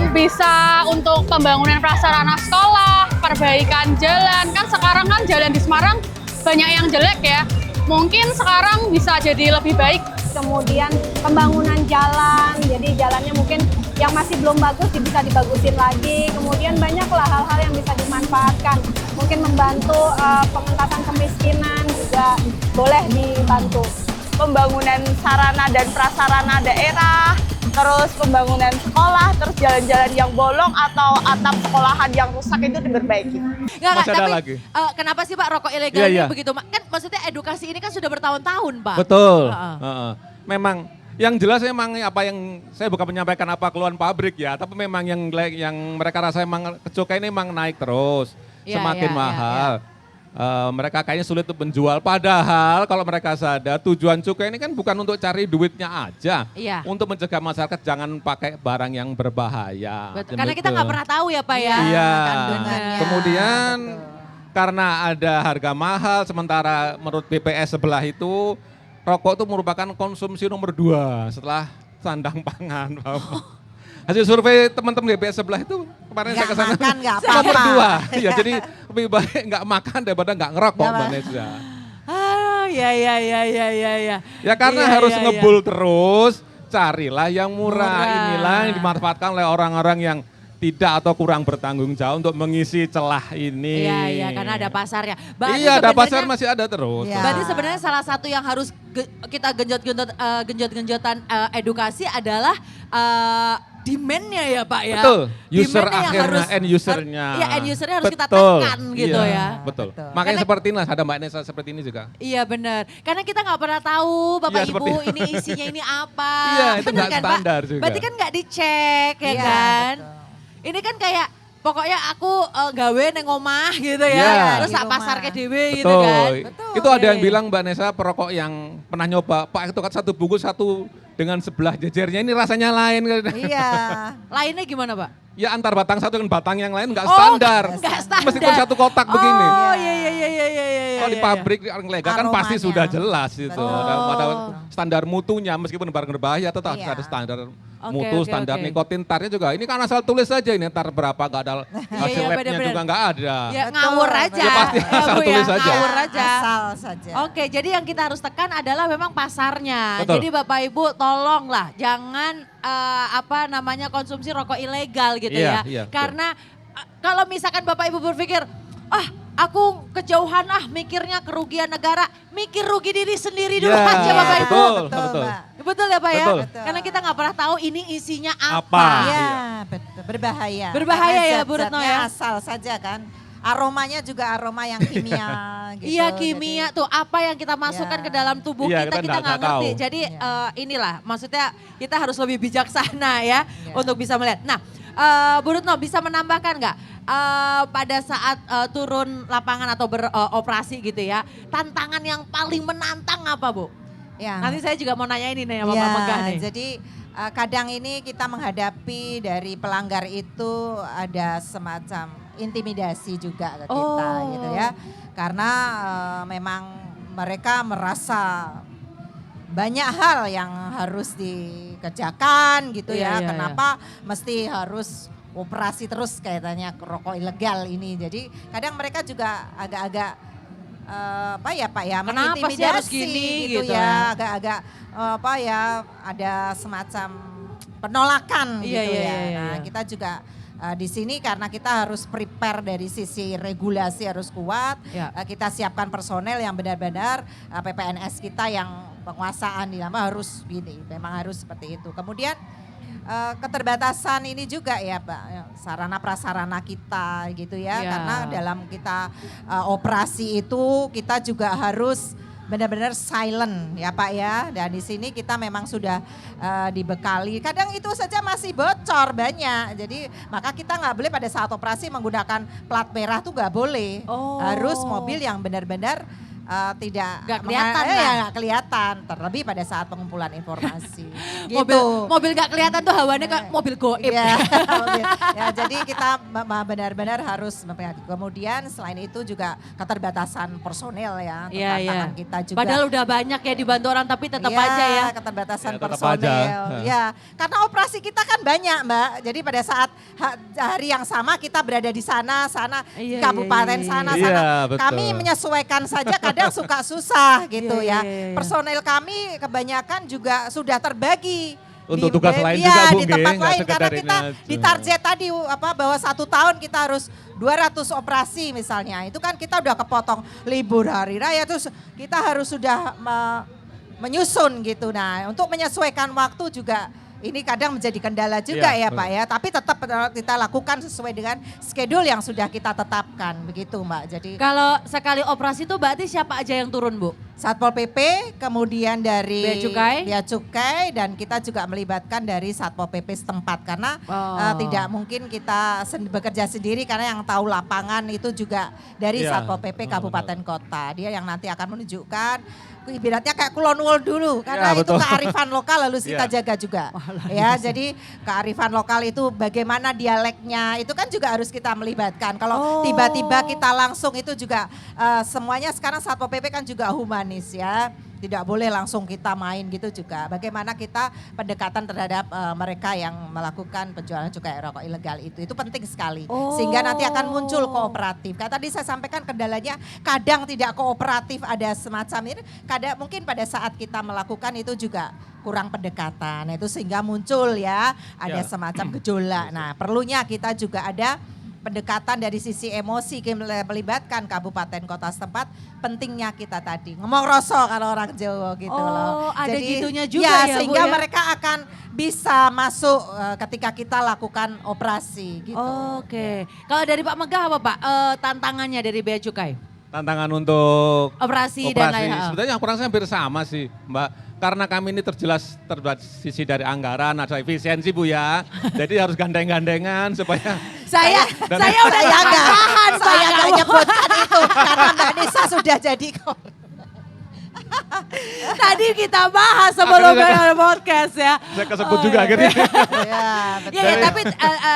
Bisa untuk pembangunan prasarana sekolah, perbaikan jalan. Kan sekarang kan jalan di Semarang banyak yang jelek ya. Mungkin sekarang bisa jadi lebih baik kemudian pembangunan jalan, jadi jalannya mungkin yang masih belum bagus bisa dibagusin lagi, kemudian banyaklah hal-hal yang bisa dimanfaatkan. Mungkin membantu pengentasan kemiskinan juga boleh dibantu. Pembangunan sarana dan prasarana daerah, terus pembangunan sekolah, terus jalan-jalan yang bolong atau atap sekolahan yang rusak itu diperbaiki. Nggak, Masih ada tapi lagi. Kenapa sih Pak rokok ilegal Iya, ini iya. begitu? Kan maksudnya edukasi ini kan sudah bertahun-tahun Pak. Betul. Heeh. Heeh. Memang yang jelas memang apa yang saya bukan menyampaikan apa keluhan pabrik ya, tapi memang yang mereka rasa memang cukai ini memang naik terus, Iya, semakin iya, mahal. Mereka kayaknya sulit untuk menjual. Padahal kalau mereka sadar tujuan cukai ini kan bukan untuk cari duitnya aja, Iya. untuk mencegah masyarakat jangan pakai barang yang berbahaya. Betul. Karena kita nggak pernah tahu ya Pak ya. Iya. kandungannya. Kemudian Betul. karena ada harga mahal, sementara menurut BPS sebelah itu rokok itu merupakan konsumsi nomor 2 setelah sandang pangan. Hasil survei teman-teman BPS sebelah itu kemarin saya Nggak kesana makan, nggak nomor apa-apa. 2. Ya, jadi lebih baik nggak makan daripada nggak ngerokok Nggak, Mbak Nesya. Ya. Ya karena Iya, harus iya, ngebul terus, carilah yang murah. Murah. Inilah yang dimanfaatkan oleh orang-orang yang tidak atau kurang bertanggung jawab untuk mengisi celah ini. Iya, karena ada pasarnya. Berarti Iya, ada sebenarnya- pasar masih ada terus. Iya. Berarti sebenarnya salah satu yang harus kita genjot-genjotan edukasi adalah demand-nya ya Pak ya. Betul, user Demand-nya yang akhirnya, end usernya. Iya, end usernya harus kita Betul, tekan gitu iya, ya. Betul. Betul. Makanya Karena- seperti ini ada Mbak Nesa seperti ini juga. Iya benar. Karena kita nggak pernah tahu Bapak Iya, Ibu seperti- ini isinya ini apa. Iya, itu Benar nggak kan, Pak? standar juga. Berarti kan nggak dicek ya Iya, kan. betul. Ini kan kayak pokoknya aku gawe neng omah gitu ya. Iya. Terus Di tak rumah. pasar ke dewe gitu Betul. kan. Betul. Itu ada yang Oke. bilang Mbak Nesa perokok yang pernah nyoba, Pak itu kan satu bungkus satu dengan sebelah jejernya ini rasanya lain. Iya. Lainnya gimana Pak? Ya antar batang satu dengan batang yang lain nggak Oh, standar. nggak standar. Meskipun satu kotak begini. Oh iya. Kalau di pabrik orang legal kan pasti Aromanya. sudah jelas itu. Betul. Ada standar mutunya meskipun barang berbahaya tetap Iya. ada standar Oke, mutu, oke, standar oke. nikotin tarnya juga. Ini kan asal tulis saja ini tar berapa nggak ada hasil iya, labnya benar-benar. juga nggak ada. Ya Betul, ngawur aja. Ya, pasti asal Bu, tulis aja. Ngawur aja. Asal saja. Oke, jadi yang kita harus tekan adalah memang pasarnya. Betul. Jadi Bapak Ibu tolonglah jangan konsumsi rokok ilegal gitu Iya, ya. iya, betul. Karena kalau misalkan Bapak Ibu berpikir, aku kejauhan mikirnya kerugian negara, mikir rugi diri sendiri dulu Iya, aja Bapak Ibu. betul, Betul, betul. Mbak. Betul ya Pak ya? Betul. Betul. Karena kita nggak pernah tahu ini isinya Apa? apa. Iya, betul. Berbahaya. Berbahaya Karena ya, Bu Retno zat-zatnya ya? asal saja kan. Aromanya juga aroma yang kimia gitu. Iya kimia tuh apa yang kita masukkan Iya. ke dalam tubuh Iya, kita kita nggak nggak ngerti. tahu. Jadi Iya. inilah maksudnya kita harus lebih bijaksana ya Iya. untuk bisa melihat. Nah Bu Retno bisa menambahkan nggak pada saat turun lapangan atau beroperasi gitu ya tantangan yang paling menantang apa Bu? Ya. Nanti saya juga mau nanya ini nih sama Ya, Pak Megah nih. jadi kadang ini kita menghadapi dari pelanggar itu ada semacam intimidasi juga ke kita Oh. gitu ya. Karena memang mereka merasa banyak hal yang harus dikerjakan gitu Iya, ya. iya, Kenapa mesti harus operasi terus kaitannya rokok ilegal ini. Jadi kadang mereka juga agak-agak apa ya Pak ya, Kenapa sih harus mengintimidasi gini gitu, gitu ya, agak-agak apa ya, ada semacam penolakan Iya, gitu iya, ya. iya, Nah, iya. kita juga di sini karena kita harus prepare dari sisi regulasi harus kuat, Ya. kita siapkan personel yang benar-benar PPNS kita yang penguasaan di lama harus gini, memang harus seperti itu. Kemudian keterbatasan ini juga ya Pak, sarana prasarana kita gitu ya, Ya. karena dalam kita operasi itu kita juga harus benar-benar silent ya Pak ya, dan di sini kita memang sudah dibekali, kadang itu saja masih bocor banyak, jadi maka kita nggak boleh pada saat operasi menggunakan plat merah tuh nggak boleh, Oh. harus mobil yang benar-benar tidak Nggak kelihatan ya, lah. nggak kelihatan, terlebih pada saat pengumpulan informasi. gitu. Mobil gak kelihatan tuh hawanya kayak mobil goib. Iya, mobil. Ya, jadi kita benar-benar harus memperhatikan. Kemudian selain itu juga keterbatasan personel ya, Iya, tantangan iya. kita juga. Padahal udah banyak ya dibantu orang tapi tetap Iya, aja ya. keterbatasan Ya, tetap personel. aja. Ya, karena operasi kita kan banyak Mbak. Jadi pada saat hari yang sama kita berada di sana, Iya, kabupaten iya, iya, sana, iya. sana. Iya, betul. Kami menyesuaikan saja kadang suka susah gitu Iya, ya. iya, iya. Personel kami kebanyakan juga sudah terbagi. Untuk tugas lain iya, juga, Bu, di tempat nggak lain sekedar karena ini kita aja. di target tadi bahwa 1 tahun kita harus 200 operasi misalnya. Itu kan kita udah kepotong libur hari raya terus kita harus sudah menyusun gitu. Nah, untuk menyesuaikan waktu juga ini kadang menjadi kendala juga Iya, ya Pak ya. Tapi tetap kita lakukan sesuai dengan schedule yang sudah kita tetapkan begitu Mbak. Jadi Kalau sekali operasi itu berarti siapa aja yang turun Bu? Satpol PP, kemudian dari Bea Cukai? Bea Cukai, dan kita juga melibatkan dari Satpol PP setempat karena Oh. tidak mungkin kita bekerja sendiri karena yang tahu lapangan itu juga dari Iya. Satpol PP Kabupaten Kota. Dia yang nanti akan menunjukkan ibaratnya kayak Kulon Wol dulu karena Ya, itu betul. kearifan lokal harus kita Iya. jaga juga. Ya, jadi kearifan lokal itu bagaimana dialeknya itu kan juga harus kita melibatkan. Kalau tiba-tiba kita langsung itu juga semuanya sekarang Satpol PP kan juga humanis ya. Tidak boleh langsung kita main gitu juga. Bagaimana kita pendekatan terhadap mereka yang melakukan penjualan cukai rokok ilegal itu penting sekali. Sehingga nanti akan muncul kooperatif. Kayak tadi saya sampaikan kendalanya kadang tidak kooperatif ada semacam ini. Kadang mungkin pada saat kita melakukan itu juga kurang pendekatan. Itu sehingga muncul ya ada Ya. semacam gejolak. Nah, perlunya kita juga ada pendekatan dari sisi emosi melibatkan kabupaten kota setempat, pentingnya kita tadi ngomong rosok kalau orang Jawa gitu loh. Ada gitunya juga ya, Bu, sehingga ya? mereka akan bisa masuk ketika kita lakukan operasi gitu. Oke. Kalau dari Pak Megah apa Pak tantangannya dari Bea Cukai? Tantangan untuk Operasi dan lain hal. sebetulnya kurang lebih hampir sama sih Mbak. Karena kami ini terberat sisi dari anggaran, ada efisiensi Bu ya. Jadi harus gandeng-gandengan supaya Saya udah Saya tahan Pak. saya nggak nyebutkan itu karena Mbak Nisa sudah jadi Tadi kita bahas sebelum Akhirnya podcast ya. saya kesebut juga akhirnya. ya, betul. Iya, tapi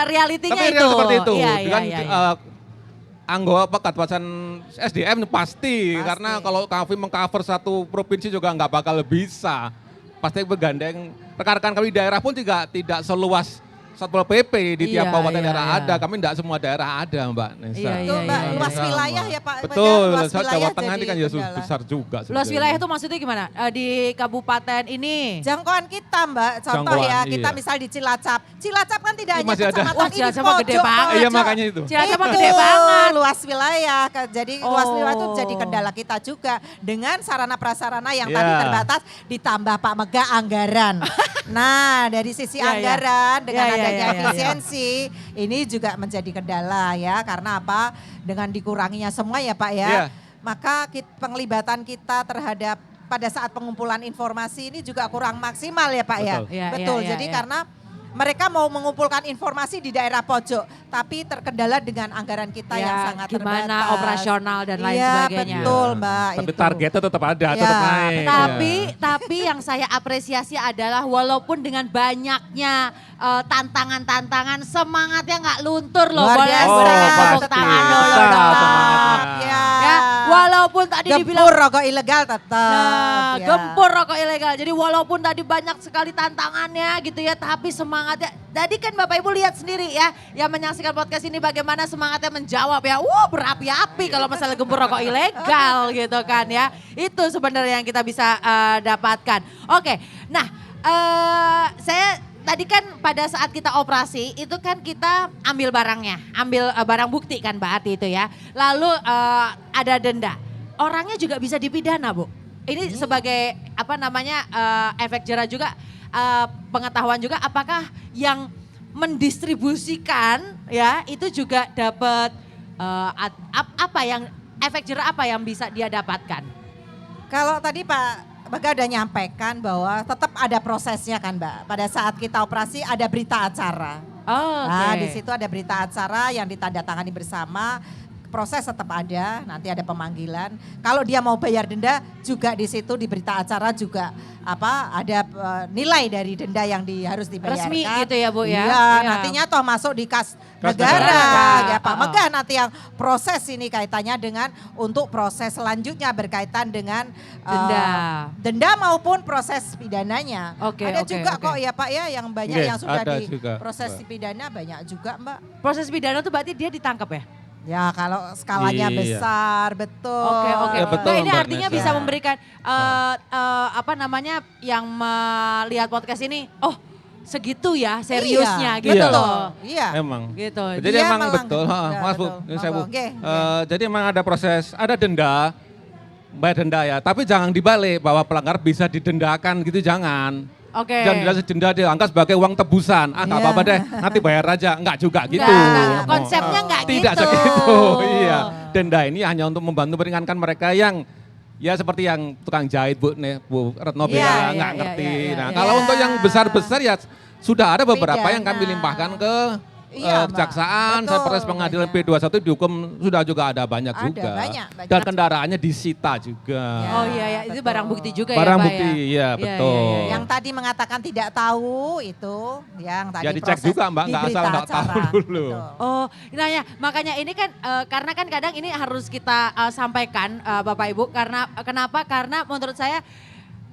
realitinya Tapi itu. real seperti itu. Iya, Kan iya. anggota kabupaten SDM pasti. Karena kalau kami mengcover satu provinsi juga nggak bakal bisa. Pasti bergandeng rekan-rekan kami di daerah pun juga tidak seluas Satpol PP di Iya, tiap kabupaten iya, daerah iya. ada. Kami tidak semua daerah ada Mbak Nesa. Iya, Itu Mbak, iya, luas Sama. wilayah ya Pak. Betul, luas Jawa wilayah Tengah ini jadi kan ya kendala. besar juga. Luas sebetulnya. wilayah itu maksudnya gimana? Di kabupaten ini. Jangkauan kita Mbak, contoh Jangkauan, ya kita iya. misal di Cilacap. Cilacap kan tidak Iya, hanya masih ada. kecamatan Wah, ini, Cilacap mah gede pojok, banget. Iya, pojok. makanya itu. Cilacap mah Itu, gede banget. luas wilayah. Jadi luas wilayah itu Oh. jadi kendala kita juga. Dengan sarana prasarana yang Iya. tadi terbatas ditambah Pak Mega anggaran. Nah dari sisi Iya, iya. anggaran dengan Iya, iya, adanya iya, iya. efisiensi ini juga menjadi kendala ya. Karena apa? Dengan dikuranginya semua ya Pak ya. Iya. Maka penglibatan kita terhadap pada saat pengumpulan informasi ini juga kurang maksimal ya Pak ya. Betul. Iya, Betul. iya, Jadi iya. karena mereka mau mengumpulkan informasi di daerah pojok, tapi terkendala dengan anggaran kita Ya, yang sangat gimana terbatas. operasional dan lain Iya, sebagainya. betul Mbak. Tapi itu. targetnya tetap ada, Iya, tetap naik. Tapi yang saya apresiasi adalah walaupun dengan banyaknya tantangan-tantangan semangatnya nggak luntur loh. Luar Boleh biasa. Oh, beri tepuk pasti. tangan dulu Tetap dong. semangatnya. Ya. Ya, walaupun tadi dibilang Gempur rokok ilegal tetap. Nah, ya. gempur rokok ilegal. Jadi walaupun tadi banyak sekali tantangannya gitu ya, tapi semangatnya. Tadi kan Bapak Ibu lihat sendiri ya, yang menyaksikan podcast ini bagaimana semangatnya menjawab ya. Wah, berapi-api kalau masalah gempur rokok ilegal gitu kan ya. Itu sebenarnya yang kita bisa dapatkan. Oke, nah saya tadi kan pada saat kita operasi itu kan kita ambil barangnya, ambil barang bukti kan Mbak Ati itu ya. Lalu ada denda. Orangnya juga bisa dipidana Bu. Ini sebagai apa namanya efek jera juga pengetahuan juga apakah yang mendistribusikan ya itu juga dapat apa yang efek jera apa yang bisa dia dapatkan? Kalau tadi Pak Mega udah nyampaikan bahwa tetap ada prosesnya kan Mbak. Pada saat kita operasi ada berita acara. Oh, Nah di situ ada berita acara yang ditandatangani bersama. Proses tetap ada, nanti ada pemanggilan. Kalau dia mau bayar denda juga di situ di berita acara juga ada nilai dari denda yang harus dibayarkan. Resmi gitu ya Bu ya? Iya, Iya. nantinya toh masuk di kas Kas negara. negara. Ya Pak Mega nanti yang proses ini kaitannya dengan untuk proses selanjutnya berkaitan dengan denda maupun proses pidananya. Oke, Ada oke, juga oke. kok ya Pak ya yang banyak Yes, yang sudah ada di juga, proses Mbak. pidana banyak juga Mbak. Proses pidana itu berarti dia ditangkap ya? Ya kalau skalanya Iya. besar, betul. Oke. Ya, betul, Nah, ini Mbak artinya Nesa. bisa memberikan apa namanya yang melihat podcast ini, oh segitu ya seriusnya Iya, gitu betul. loh. Iya. Emang. Gitu. Jadi Dia emang melanggar. betul, Ya, Mas Bu, betul. ini saya Bu. Oke, Jadi emang ada proses, ada denda, bayar denda ya. Tapi jangan dibalik bahwa pelanggar bisa didendakan gitu, jangan. Oke. Jangan denda dianggap sebagai uang tebusan. Ah nggak Iya. apa-apa deh, nanti bayar aja. Enggak juga gitu. Enggak, konsepnya enggak Tidak gitu. segitu, iya. Denda ini hanya untuk membantu meringankan mereka yang ya seperti yang tukang jahit Bu Retno Iya, bilang iya, nggak iya, ngerti. iya, Nah iya. kalau untuk yang besar-besar ya sudah ada beberapa yang kami Pidana. limpahkan ke Iya, Mbak. kejaksaan, Betul, proses pengadilan banyak. P21 dihukum sudah juga ada banyak Ada, juga. banyak. Dan kendaraannya disita juga. Oh iya, itu Betul. barang bukti juga Barang ya Pak bukti, ya? iya, betul. Yang tadi mengatakan tidak tahu itu, yang tadi Ya, dicek proses juga, Mbak, nggak di asal berita nggak tahu acara. dulu. Betul. Oh, nah ya makanya ini kan karena kan kadang ini harus kita sampaikan Bapak Ibu karena kenapa? Karena menurut saya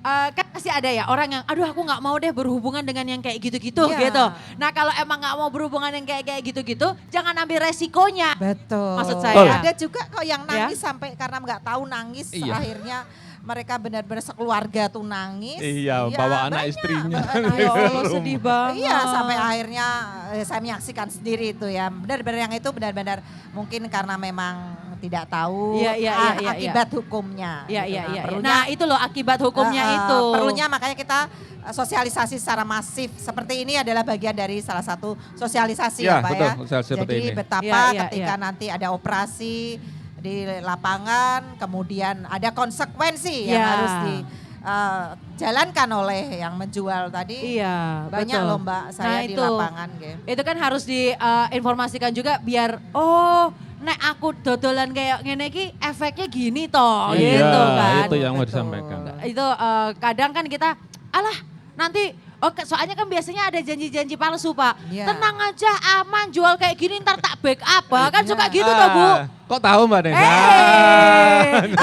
kan pasti ada ya orang yang aduh aku nggak mau deh berhubungan dengan yang kayak gitu-gitu Iya. gitu. Nah kalau emang nggak mau berhubungan yang kayak gitu-gitu jangan ambil resikonya. Betul. Maksud saya. Ada juga kok yang Ya. nangis sampai karena nggak tahu nangis, Iya. akhirnya mereka benar-benar sekeluarga tuh nangis. Iya, bawa anak istrinya. Ya Allah sedih banget. Iya, sampai akhirnya saya menyaksikan sendiri itu ya. Benar-benar yang itu benar-benar mungkin karena memang tidak tahu Iya, akibat hukumnya. Iya gitu. iya iya. Perlunya Nah itu loh akibat hukumnya itu. Perlunya makanya kita sosialisasi secara masif seperti ini adalah bagian dari salah satu sosialisasi Ya, ya Pak betul, ya. sosialisasi seperti Jadi ini. betapa Ya, ya, ketika ya. nanti ada operasi di lapangan, kemudian ada konsekuensi yang Ya. harus dijalankan oleh yang menjual tadi. Iya Banyak betul. loh Mbak saya di itu. lapangan. Gitu. Itu kan harus diinformasikan juga biar oh nek aku dodolan kayak ngene iki efeknya gini toh Iya, gitu kan. itu yang mau Betul. disampaikan. Itu kadang kan kita alah nanti soalnya kan biasanya ada janji-janji palsu Pak. Iya. Tenang aja aman jual kayak gini ntar tak backup kan Iya. suka gitu toh Bu. Kok tahu Mbak Nesa? Ding.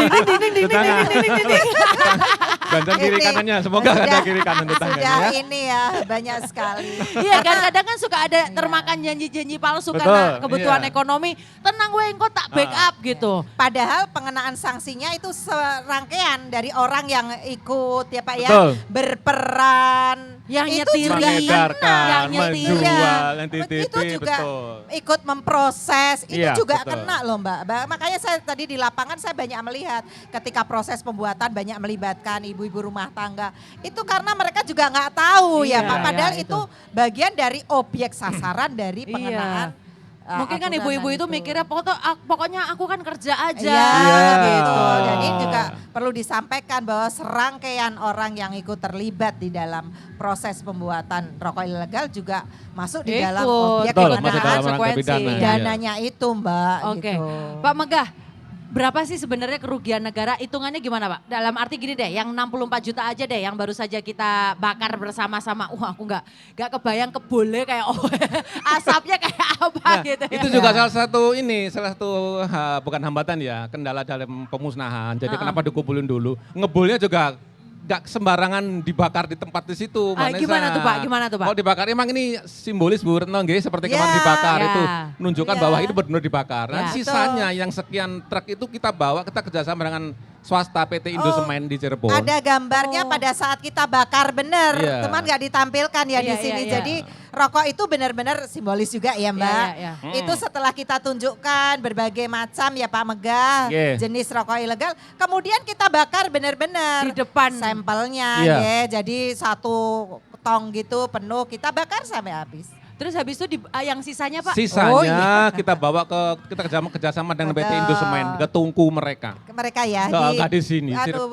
Bantuan kiri Ini kanannya, semoga ada sudah- kiri kanan tetangganya Sudah ya. ini ya banyak sekali. Iya kan kadang kan suka ada termakan janji-janji palsu Betul, karena kebutuhan iya. ekonomi. Tenang weh engkau tak backup gitu. Padahal pengenaan sanksinya itu serangkaian dari orang yang ikut ya Pak ya. Betul. Berperan. Yang itu nyetirin. juga Mengedarkan, yang nyetirin. menjual, yang Itu titip, juga betul. ikut memproses, itu Iya, juga betul. kena loh Mbak. Makanya saya tadi di lapangan saya banyak melihat ketika proses pembuatan banyak melibatkan ibu-ibu rumah tangga. Itu karena mereka juga nggak tahu Iya, ya Pak. Padahal iya, itu bagian dari objek sasaran dari pengenaan. Mungkin kan aturan ibu-ibu itu mikirnya pokoknya aku kan kerja aja Iya, gitu. betul. Dan ini juga perlu disampaikan bahwa serangkaian orang yang ikut terlibat di dalam proses pembuatan rokok ilegal juga masuk di dalam objek Betul, pengenaan masuk dalam rangka konsekuensi. pidana. Iya. pidananya itu Mbak. Oke, Gitu. Pak Megah, berapa sih sebenarnya kerugian negara? Hitungannya gimana Pak? Dalam arti gini deh, yang 64 juta aja deh yang baru saja kita bakar bersama-sama. Wah aku nggak kebayang kebole kayak asapnya kayak apa Nah, gitu ya. itu juga salah satu bukan hambatan ya, kendala dalam pemusnahan. Jadi kenapa dikumpulin dulu? Ngebulnya juga nggak sembarangan dibakar di tempat di situ. Mbak Nesa. Gimana tuh Pak? Gimana tuh Pak? Kalau dibakar emang ini simbolis Bu Retno nggih, seperti Ya, kemarin dibakar ya. itu menunjukkan Ya. bahwa itu benar-benar dibakar. Nah, Ya. sisanya yang sekian truk itu kita bawa, kita kerjasama dengan swasta PT Indosemen di Cirebon. Ada gambarnya pada saat kita bakar bener, Iya. teman nggak ditampilkan ya di Iya, sini. iya, iya. Jadi rokok itu benar-benar simbolis juga ya Mbak. Iya, Itu setelah kita tunjukkan berbagai macam ya Pak Megah, Iya. jenis rokok ilegal. Kemudian kita bakar benar-benar Di depan. sampelnya, Iya. ya. Jadi satu tong gitu penuh kita bakar sampai habis. Terus habis itu yang sisanya Pak? Sisanya Oh, iya. kita bawa kita kerjasama dengan PT Betul. Indosemen ke tungku mereka. Mereka ya Nggak di sini. berapa?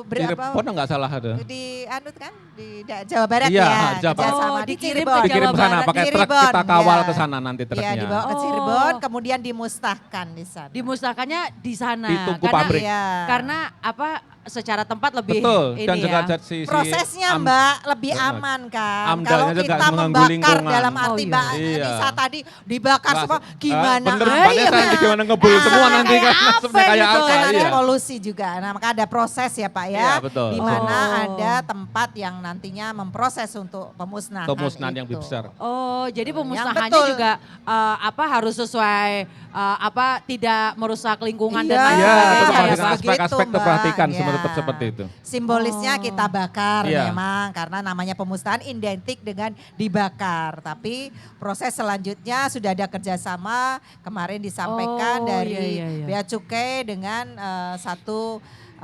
Cirebon nggak salah ada. Di kan di Jawa Barat Iya, ya. Jawa Barat. kerjasama Oh, di dikirim Cirebon. ke Dikirim ke sana Barat, pakai truk, Cirebon, kita kawal ya. ke sana nanti Iya truknya. dibawa ke Oh. Cirebon, kemudian dimusnahkan di sana. Dimusnahkannya di sana. Di tungku Karena- pabrik. Iya. Karena apa secara tempat lebih Betul, ini dan juga ya. sisi Prosesnya Mbak lebih aman kan. amdalnya Kalau juga kita mengganggu membakar lingkungan. dalam arti Oh, iya. Mbak Iya. Nisa tadi dibakar Wah, semua gimana? bener, Ah, Mbak iya, Nesa, Mbak. gimana ngebul semua Ah, nanti kayak kan apa nasibnya kayak gitu. apa. Kan ada Iya. polusi juga. Nah, maka ada proses ya Pak ya. Iya, betul. Di mana Oh. ada tempat yang nantinya memproses untuk pemusnahan. Pemusnahan yang lebih itu. besar. Oh, jadi Yang pemusnahannya betul. juga harus sesuai tidak merusak lingkungan dan Iya, lain Iya, sebagainya tetap ya, harus Pak? aspek-aspek Mbak. terperhatikan, Iya. semua tetap seperti itu. Simbolisnya Oh. kita bakar Iya. memang karena namanya pemusnahan identik dengan dibakar. Tapi proses selanjutnya sudah ada kerjasama kemarin disampaikan Oh, dari iya, iya. Bea Cukai dengan satu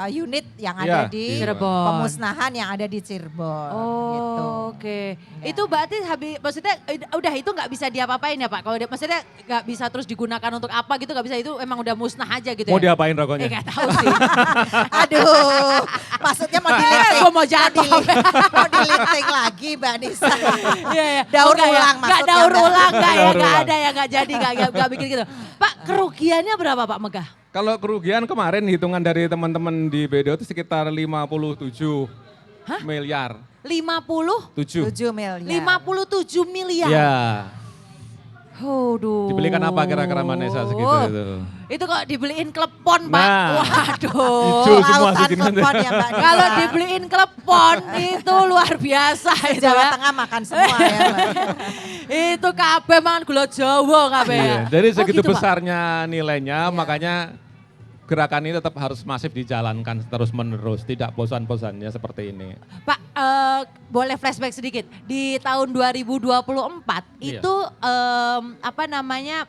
unit yang Iya, ada di Cirebon. pemusnahan yang ada di Cirebon. gitu. Oh, oke. Ya. Itu berarti maksudnya udah itu nggak bisa diapa-apain ya Pak? Kalau maksudnya nggak bisa terus digunakan untuk apa gitu, nggak bisa, itu emang udah musnah aja gitu Mau ya? diapain rokoknya? Nggak tahu sih. Aduh, maksudnya mau dilinting. Gua mau jatuh. Mau dilinting lagi Mbak Nisa. Iya, iya. Daur Nggak ya? ulang Nggak maksudnya, daur Mbak. ulang, nggak ya? Daur Nggak ulang. ada ya, nggak jadi, nggak bikin gitu. Pak, kerugiannya berapa Pak Megah? Kalau kerugian kemarin hitungan dari teman-teman di BDO itu sekitar 57 miliar. 57 7. 7 miliar. miliar. Ya. Waduh. Dibelikan apa kira-kira Manesa segitu itu? Itu kok dibeliin klepon, Pak. Nah. Waduh. Hijau semua Lautan segini. telepon ya Mbak Nisa. Kalau dibeliin klepon itu luar biasa itu Jawa ya. Tengah makan semua ya Mbak. Itu kabeh mangan gula Jawa kabeh ya. Iya, jadi Oh, segitu gitu, Pak. besarnya nilainya, makanya gerakan ini tetap harus masif dijalankan terus-menerus, tidak bosan-bosannya seperti ini. Pak, boleh flashback sedikit. Di tahun 2024 Iya. itu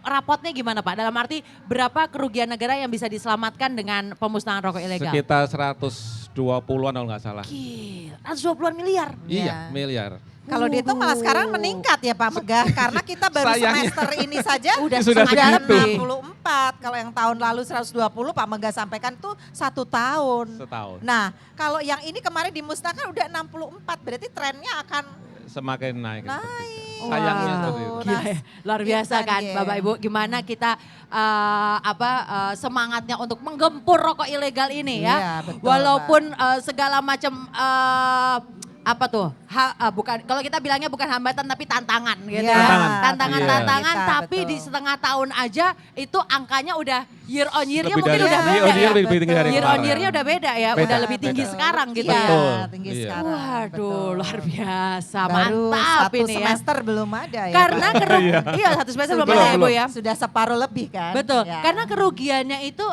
rapotnya gimana Pak? Dalam arti berapa kerugian negara yang bisa diselamatkan dengan pemusnahan rokok ilegal? Sekitar 120-an kalau nggak salah. Gila, 120-an miliar. Iya, miliar. Kalau dihitung malah sekarang meningkat ya Pak Megah karena kita baru Sayangnya. semester ini saja Sudah segitu. 64. Kalau yang tahun lalu 120 Pak Megah sampaikan tuh 1 tahun. Setahun. Nah, kalau yang ini kemarin dimusnahkan udah 64, berarti trennya akan Semakin naik. naik. Sayangnya gitu. seperti itu. Gila ya, luar biasa Gitu, kan iya. Bapak Ibu, gimana kita semangatnya untuk menggempur rokok ilegal ini ya. Iya, betul, Walaupun segala macam bukan, kalau kita bilangnya bukan hambatan tapi tantangan gitu Iya, ya. Tantangan-tantangan Iya. tapi Betul. di setengah tahun aja itu angkanya udah year on year-nya Lebih mungkin dari- udah year beda on ya. year lebih tinggi dari Year on kemarin. year-nya udah beda ya, Beda, udah lebih tinggi beda. sekarang gitu Iya, ya. Betul, tinggi iya. sekarang. Waduh, betul. luar biasa, Baru mantap 1 ini ya. semester belum ada ya Karena Pak. iya 1 semester belum Belum, ada ya Bu belum. ya. Sudah separuh lebih kan. Betul, Ya. karena kerugiannya itu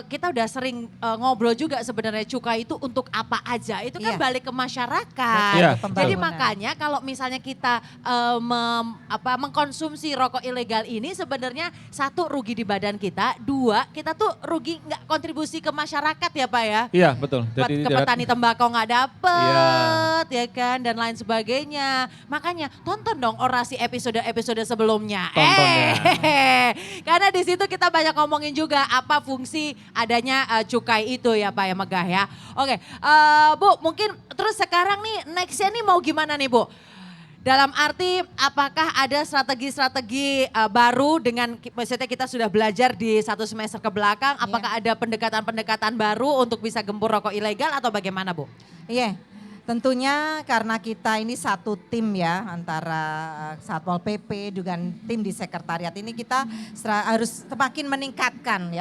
kita udah sering ngobrol juga sebenarnya cukai itu untuk apa aja. Itu kan Iya. balik ke masyarakat. Iya, Jadi Pembangunan. makanya kalau misalnya kita mengkonsumsi rokok ilegal ini sebenarnya satu rugi di badan kita, dua kita tuh rugi nggak kontribusi ke masyarakat ya Pak ya. Iya, betul. Ke petani tembakau nggak dapet ya kan dan lain sebagainya. Makanya tonton dong orasi episode-episode sebelumnya. Tonton ya. Karena di situ kita banyak ngomongin juga apa fungsi adanya cukai itu ya Pak ya Megah ya. Oke, Bu mungkin terus sekarang nih nextnya nih mau gimana nih Bu? Dalam arti apakah ada strategi-strategi baru dengan maksudnya kita sudah belajar di 1 semester ke belakang, apakah ada pendekatan-pendekatan baru untuk bisa gempur rokok ilegal atau bagaimana Bu? Iya, tentunya karena kita ini satu tim ya antara Satpol PP dengan tim di sekretariat ini kita harus semakin meningkatkan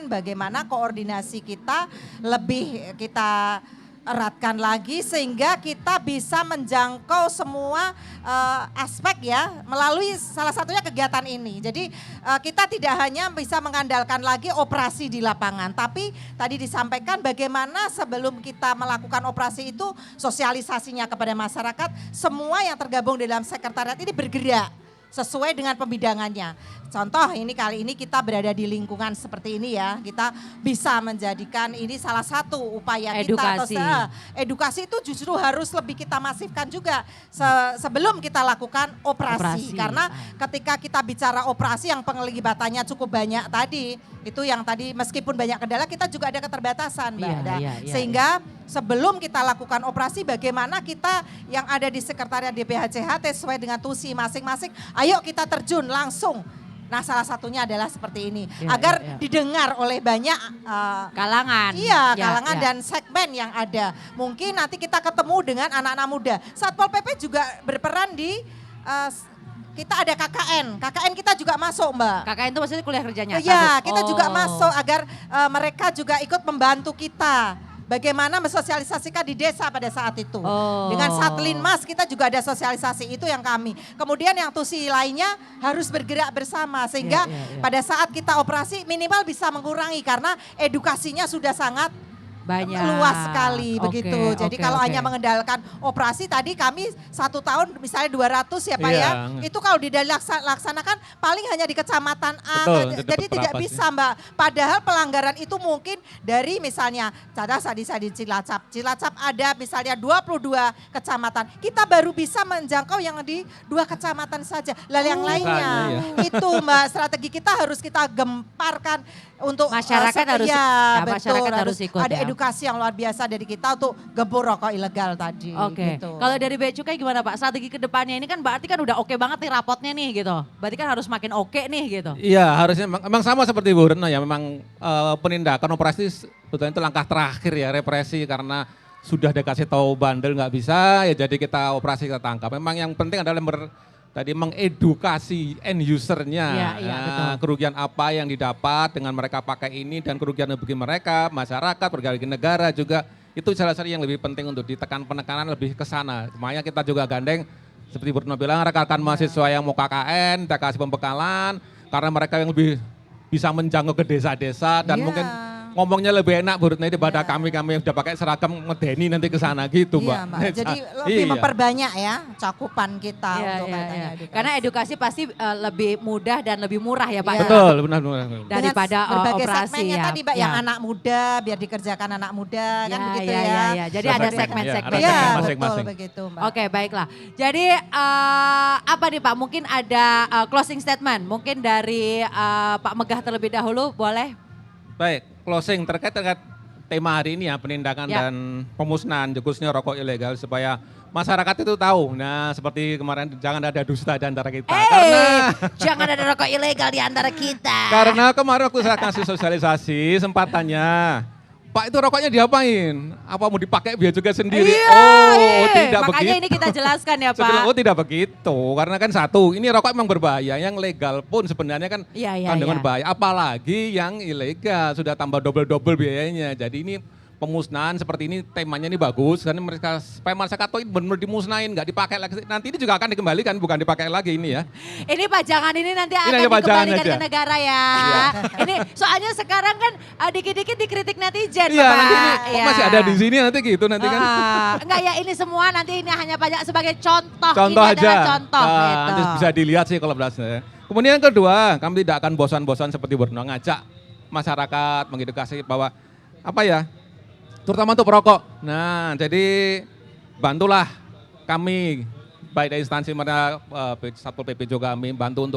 bagaimana koordinasi kita lebih kita eratkan lagi sehingga kita bisa menjangkau semua aspek ya melalui salah satunya kegiatan ini. Jadi kita tidak hanya bisa mengandalkan lagi operasi di lapangan, tapi tadi disampaikan bagaimana sebelum kita melakukan operasi itu sosialisasinya kepada masyarakat, semua yang tergabung di dalam sekretariat ini bergerak sesuai dengan pembidangannya. Contoh ini kali ini kita berada di lingkungan seperti ini ya, kita bisa menjadikan ini salah satu upaya Edukasi. kita. Edukasi itu justru harus lebih kita masifkan juga sebelum kita lakukan operasi. Karena ketika kita bicara operasi yang penglibatannya cukup banyak tadi, itu yang tadi meskipun banyak kendala kita juga ada keterbatasan Mbak. Iya, iya, Sehingga sebelum kita lakukan operasi bagaimana kita yang ada di sekretariat DPHCHT sesuai dengan tusi masing-masing, ayo kita terjun langsung Nah, salah satunya adalah seperti ini, Ya, agar ya, ya. didengar oleh banyak Kalangan. iya, Ya, kalangan ya. dan segmen yang ada. Mungkin nanti kita ketemu dengan anak-anak muda. Satpol PP juga berperan di kita ada KKN. KKN kita juga masuk, Mbak. KKN itu maksudnya kuliah kerja nyata, Iya, Bu? kita juga Oh. masuk agar mereka juga ikut membantu kita. Bagaimana mensosialisasikan di desa pada saat itu. Oh. Dengan Satlinmas kita juga ada sosialisasi, itu yang kami. Kemudian yang tusi lainnya harus bergerak bersama sehingga Iya. pada saat kita operasi minimal bisa mengurangi karena edukasinya sudah sangat Banyak. luas sekali Oke, begitu. Jadi oke, kalau oke. hanya mengendalikan operasi tadi kami 1 tahun misalnya 200 ya Pak Iya. ya. Itu kalau dilaksanakan paling hanya di kecamatan A. Betul, itu Jadi tidak beberapa bisa Mbak. Padahal pelanggaran itu mungkin dari misalnya tadi Cilacap. Cilacap ada misalnya 22 kecamatan. Kita baru bisa menjangkau yang di 2 kecamatan saja. Lalu yang lainnya itu Mbak strategi kita harus kita gemparkan untuk Masyarakat harus- ya, ya, betul, masyarakat harus ikut ada ya. edukasi yang luar biasa dari kita untuk gempur rokok ilegal tadi. Oke, gitu. kalau dari Bea Cukai gimana Pak? Strategi ke depannya ini kan berarti kan udah oke banget nih rapotnya nih gitu. Berarti kan harus makin oke nih gitu. Iya, harusnya memang sama seperti Bu Retno ya, memang penindakan operasi sebetulnya itu langkah terakhir ya, represi karena sudah dikasih tahu bandel nggak bisa, ya jadi kita operasi kita tangkap. Memang yang penting adalah tadi mengedukasi end usernya, Iya, betul. kerugian apa yang didapat dengan mereka pakai ini dan kerugian bagi mereka, masyarakat, bagi negara juga, itu salah satu yang lebih penting untuk ditekan, penekanan lebih ke sana. Makanya kita juga gandeng, seperti Bu Retno bilang, rekan-rekan mahasiswa yang mau KKN, kita kasih pembekalan, karena mereka yang lebih bisa menjangkau ke desa-desa dan Iya. mungkin ngomongnya lebih enak Bu Retno daripada kami yang udah pakai seragam ngedeni nanti ke sana gitu Iya, Mbak. Jadi lebih Iya. memperbanyak ya cakupan kita Iya, untuk iya, kaitannya iya. edukasi. Karena edukasi pasti lebih mudah dan lebih murah ya Pak. Iya. Betul, benar. Daripada dengan berbagai operasi segmennya ya. tadi Mbak, Ya. yang anak muda biar dikerjakan anak muda kan Ya, begitu ya, ya. ya. Jadi ada segmen-segmen. Ada Iya, segmen betul masing-masing. begitu Mbak. Oke, baiklah. Jadi apa nih Pak? Mungkin ada closing statement. Mungkin dari Pak Megah terlebih dahulu, boleh? Baik, closing terkait tema hari ini ya, penindakan Ya. dan pemusnahan khususnya rokok ilegal supaya masyarakat itu tahu. Nah, seperti kemarin jangan ada dusta di antara kita. Jangan ada rokok ilegal di antara kita. Karena kemarin waktu saya kasih sosialisasi sempat tanya, Pak itu rokoknya diapain? Apa mau dipakai biar juga sendiri? Iya, Oh, tidak makanya begitu. ini kita jelaskan ya Pak. Sebenarnya, oh tidak begitu, karena kan satu, ini rokok memang berbahaya, yang legal pun sebenarnya kan Iya, kandungan iya. bahaya, apalagi yang ilegal, sudah tambah double-double biayanya. Jadi ini pemusnahan seperti ini, temanya ini bagus, karena mereka supaya masyarakat itu benar-benar dimusnahin, nggak dipakai lagi. Nanti ini juga akan dikembalikan, bukan dipakai lagi ini ya. Ini pajangan ini nanti akan hanya pajangan dikembalikan aja. ke negara ya. Ini soalnya sekarang kan dikit-dikit dikritik netizen Iya, Bapak. nanti ini kok Iya. masih ada di sini nanti gitu nanti kan. Enggak ya, ini semua nanti ini hanya pajak sebagai contoh. Contoh ini aja. adalah contoh Nah, gitu. nanti bisa dilihat sih kalau berasnya. Kemudian yang kedua, kami tidak akan bosan-bosan seperti Borno ngajak masyarakat mengedukasi bahwa apa ya, terutama untuk perokok. Nah, jadi bantulah kami, baik dari instansi mana Satpol PP juga kami bantu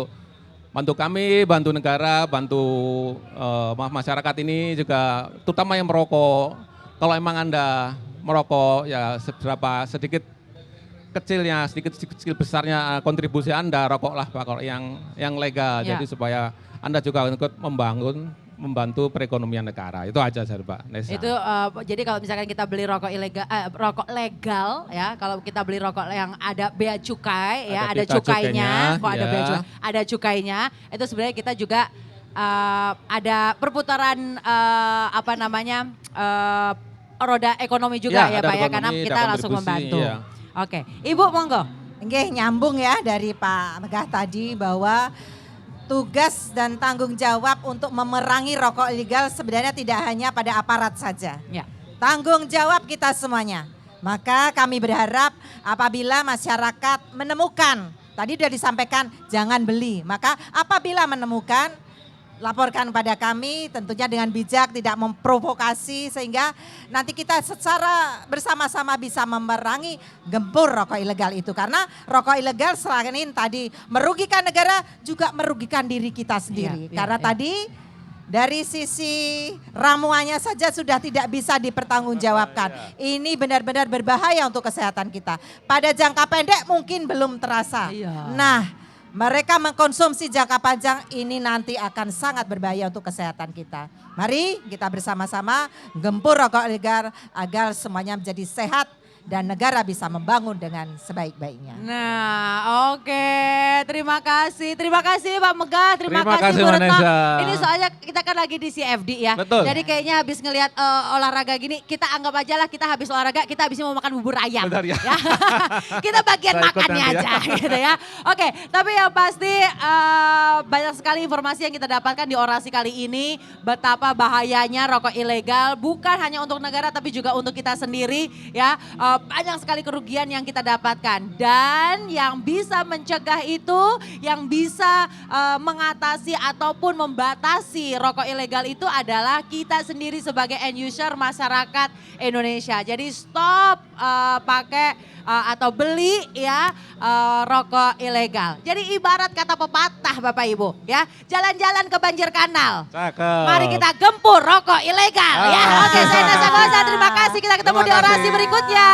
kami, bantu negara, bantu masyarakat ini juga, terutama yang merokok. Kalau emang Anda merokok ya seberapa sedikit kecilnya, sedikit besarnya kontribusi Anda, rokoklah Pak, kalau yang legal. Ya. Jadi supaya Anda juga ikut membantu perekonomian negara. Itu aja saya Pak Nesa. Itu jadi kalau misalkan kita beli rokok ilegal, rokok legal ya, kalau kita beli rokok yang ada bea cukai ya, ada pita cukainya, cukainya, kok ada ya. bea cukai, ada cukainya, itu sebenarnya kita juga ada perputaran roda ekonomi juga Ya, ya ada Pak ya, karena ekonomi, kita ada langsung kontribusi, membantu. ya. Oke, Ibu monggo. Nggih, nyambung ya dari Pak Megah tadi bahwa tugas dan tanggung jawab untuk memerangi rokok ilegal sebenarnya tidak hanya pada aparat saja. Ya. Tanggung jawab kita semuanya. Maka kami berharap apabila masyarakat menemukan, tadi sudah disampaikan jangan beli. Maka apabila menemukan, laporkan pada kami tentunya dengan bijak, tidak memprovokasi sehingga nanti kita secara bersama-sama bisa memerangi gempur rokok ilegal itu. Karena rokok ilegal selain tadi merugikan negara juga merugikan diri kita sendiri. Iya, Karena iya. tadi dari sisi ramuannya saja sudah tidak bisa dipertanggungjawabkan. Ini benar-benar berbahaya untuk kesehatan kita. Pada jangka pendek mungkin belum terasa. Iya. Nah, mereka mengkonsumsi jangka panjang ini nanti akan sangat berbahaya untuk kesehatan kita. Mari kita bersama-sama gempur rokok ilegal agar semuanya menjadi sehat dan negara bisa membangun dengan sebaik-baiknya. Nah, oke. Terima kasih Pak Megah, terima Terima kasih kasih, Bu Retno. Vanessa. Ini soalnya kita kan lagi di CFD ya. Betul. Jadi kayaknya habis ngelihat olahraga gini, kita anggap aja lah kita habis olahraga, kita habisnya mau makan bubur ayam. Benar ya. Kita bagian Saya ikut makannya nanti ya. aja gitu ya. Oke, tapi yang pasti banyak sekali informasi yang kita dapatkan di orasi kali ini. Betapa bahayanya rokok ilegal, bukan hanya untuk negara tapi juga untuk kita sendiri ya. Banyak sekali kerugian yang kita dapatkan. Dan yang bisa mencegah itu, yang bisa mengatasi ataupun membatasi rokok ilegal itu adalah kita sendiri sebagai end user masyarakat Indonesia. Jadi stop pakai atau beli ya rokok ilegal. Jadi ibarat kata pepatah Bapak Ibu ya, jalan-jalan ke banjir kanal. Cakep. Mari kita gempur rokok ilegal ya. Oke, saya Nesa Goza, terima kasih. Kita ketemu Terima di orasi kasih. berikutnya.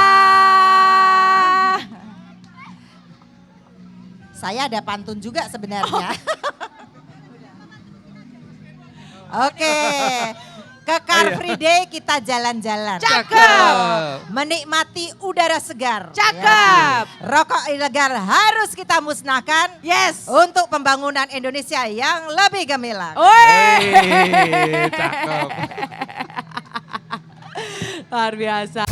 Saya ada pantun juga sebenarnya. Oke. Ke Car Free Day kita jalan-jalan. Cakep. Menikmati udara segar. Cakep. Ya. Rokok ilegal harus kita musnahkan. Yes. Untuk pembangunan Indonesia yang lebih gemilang. Wih. Cakep. Luar biasa.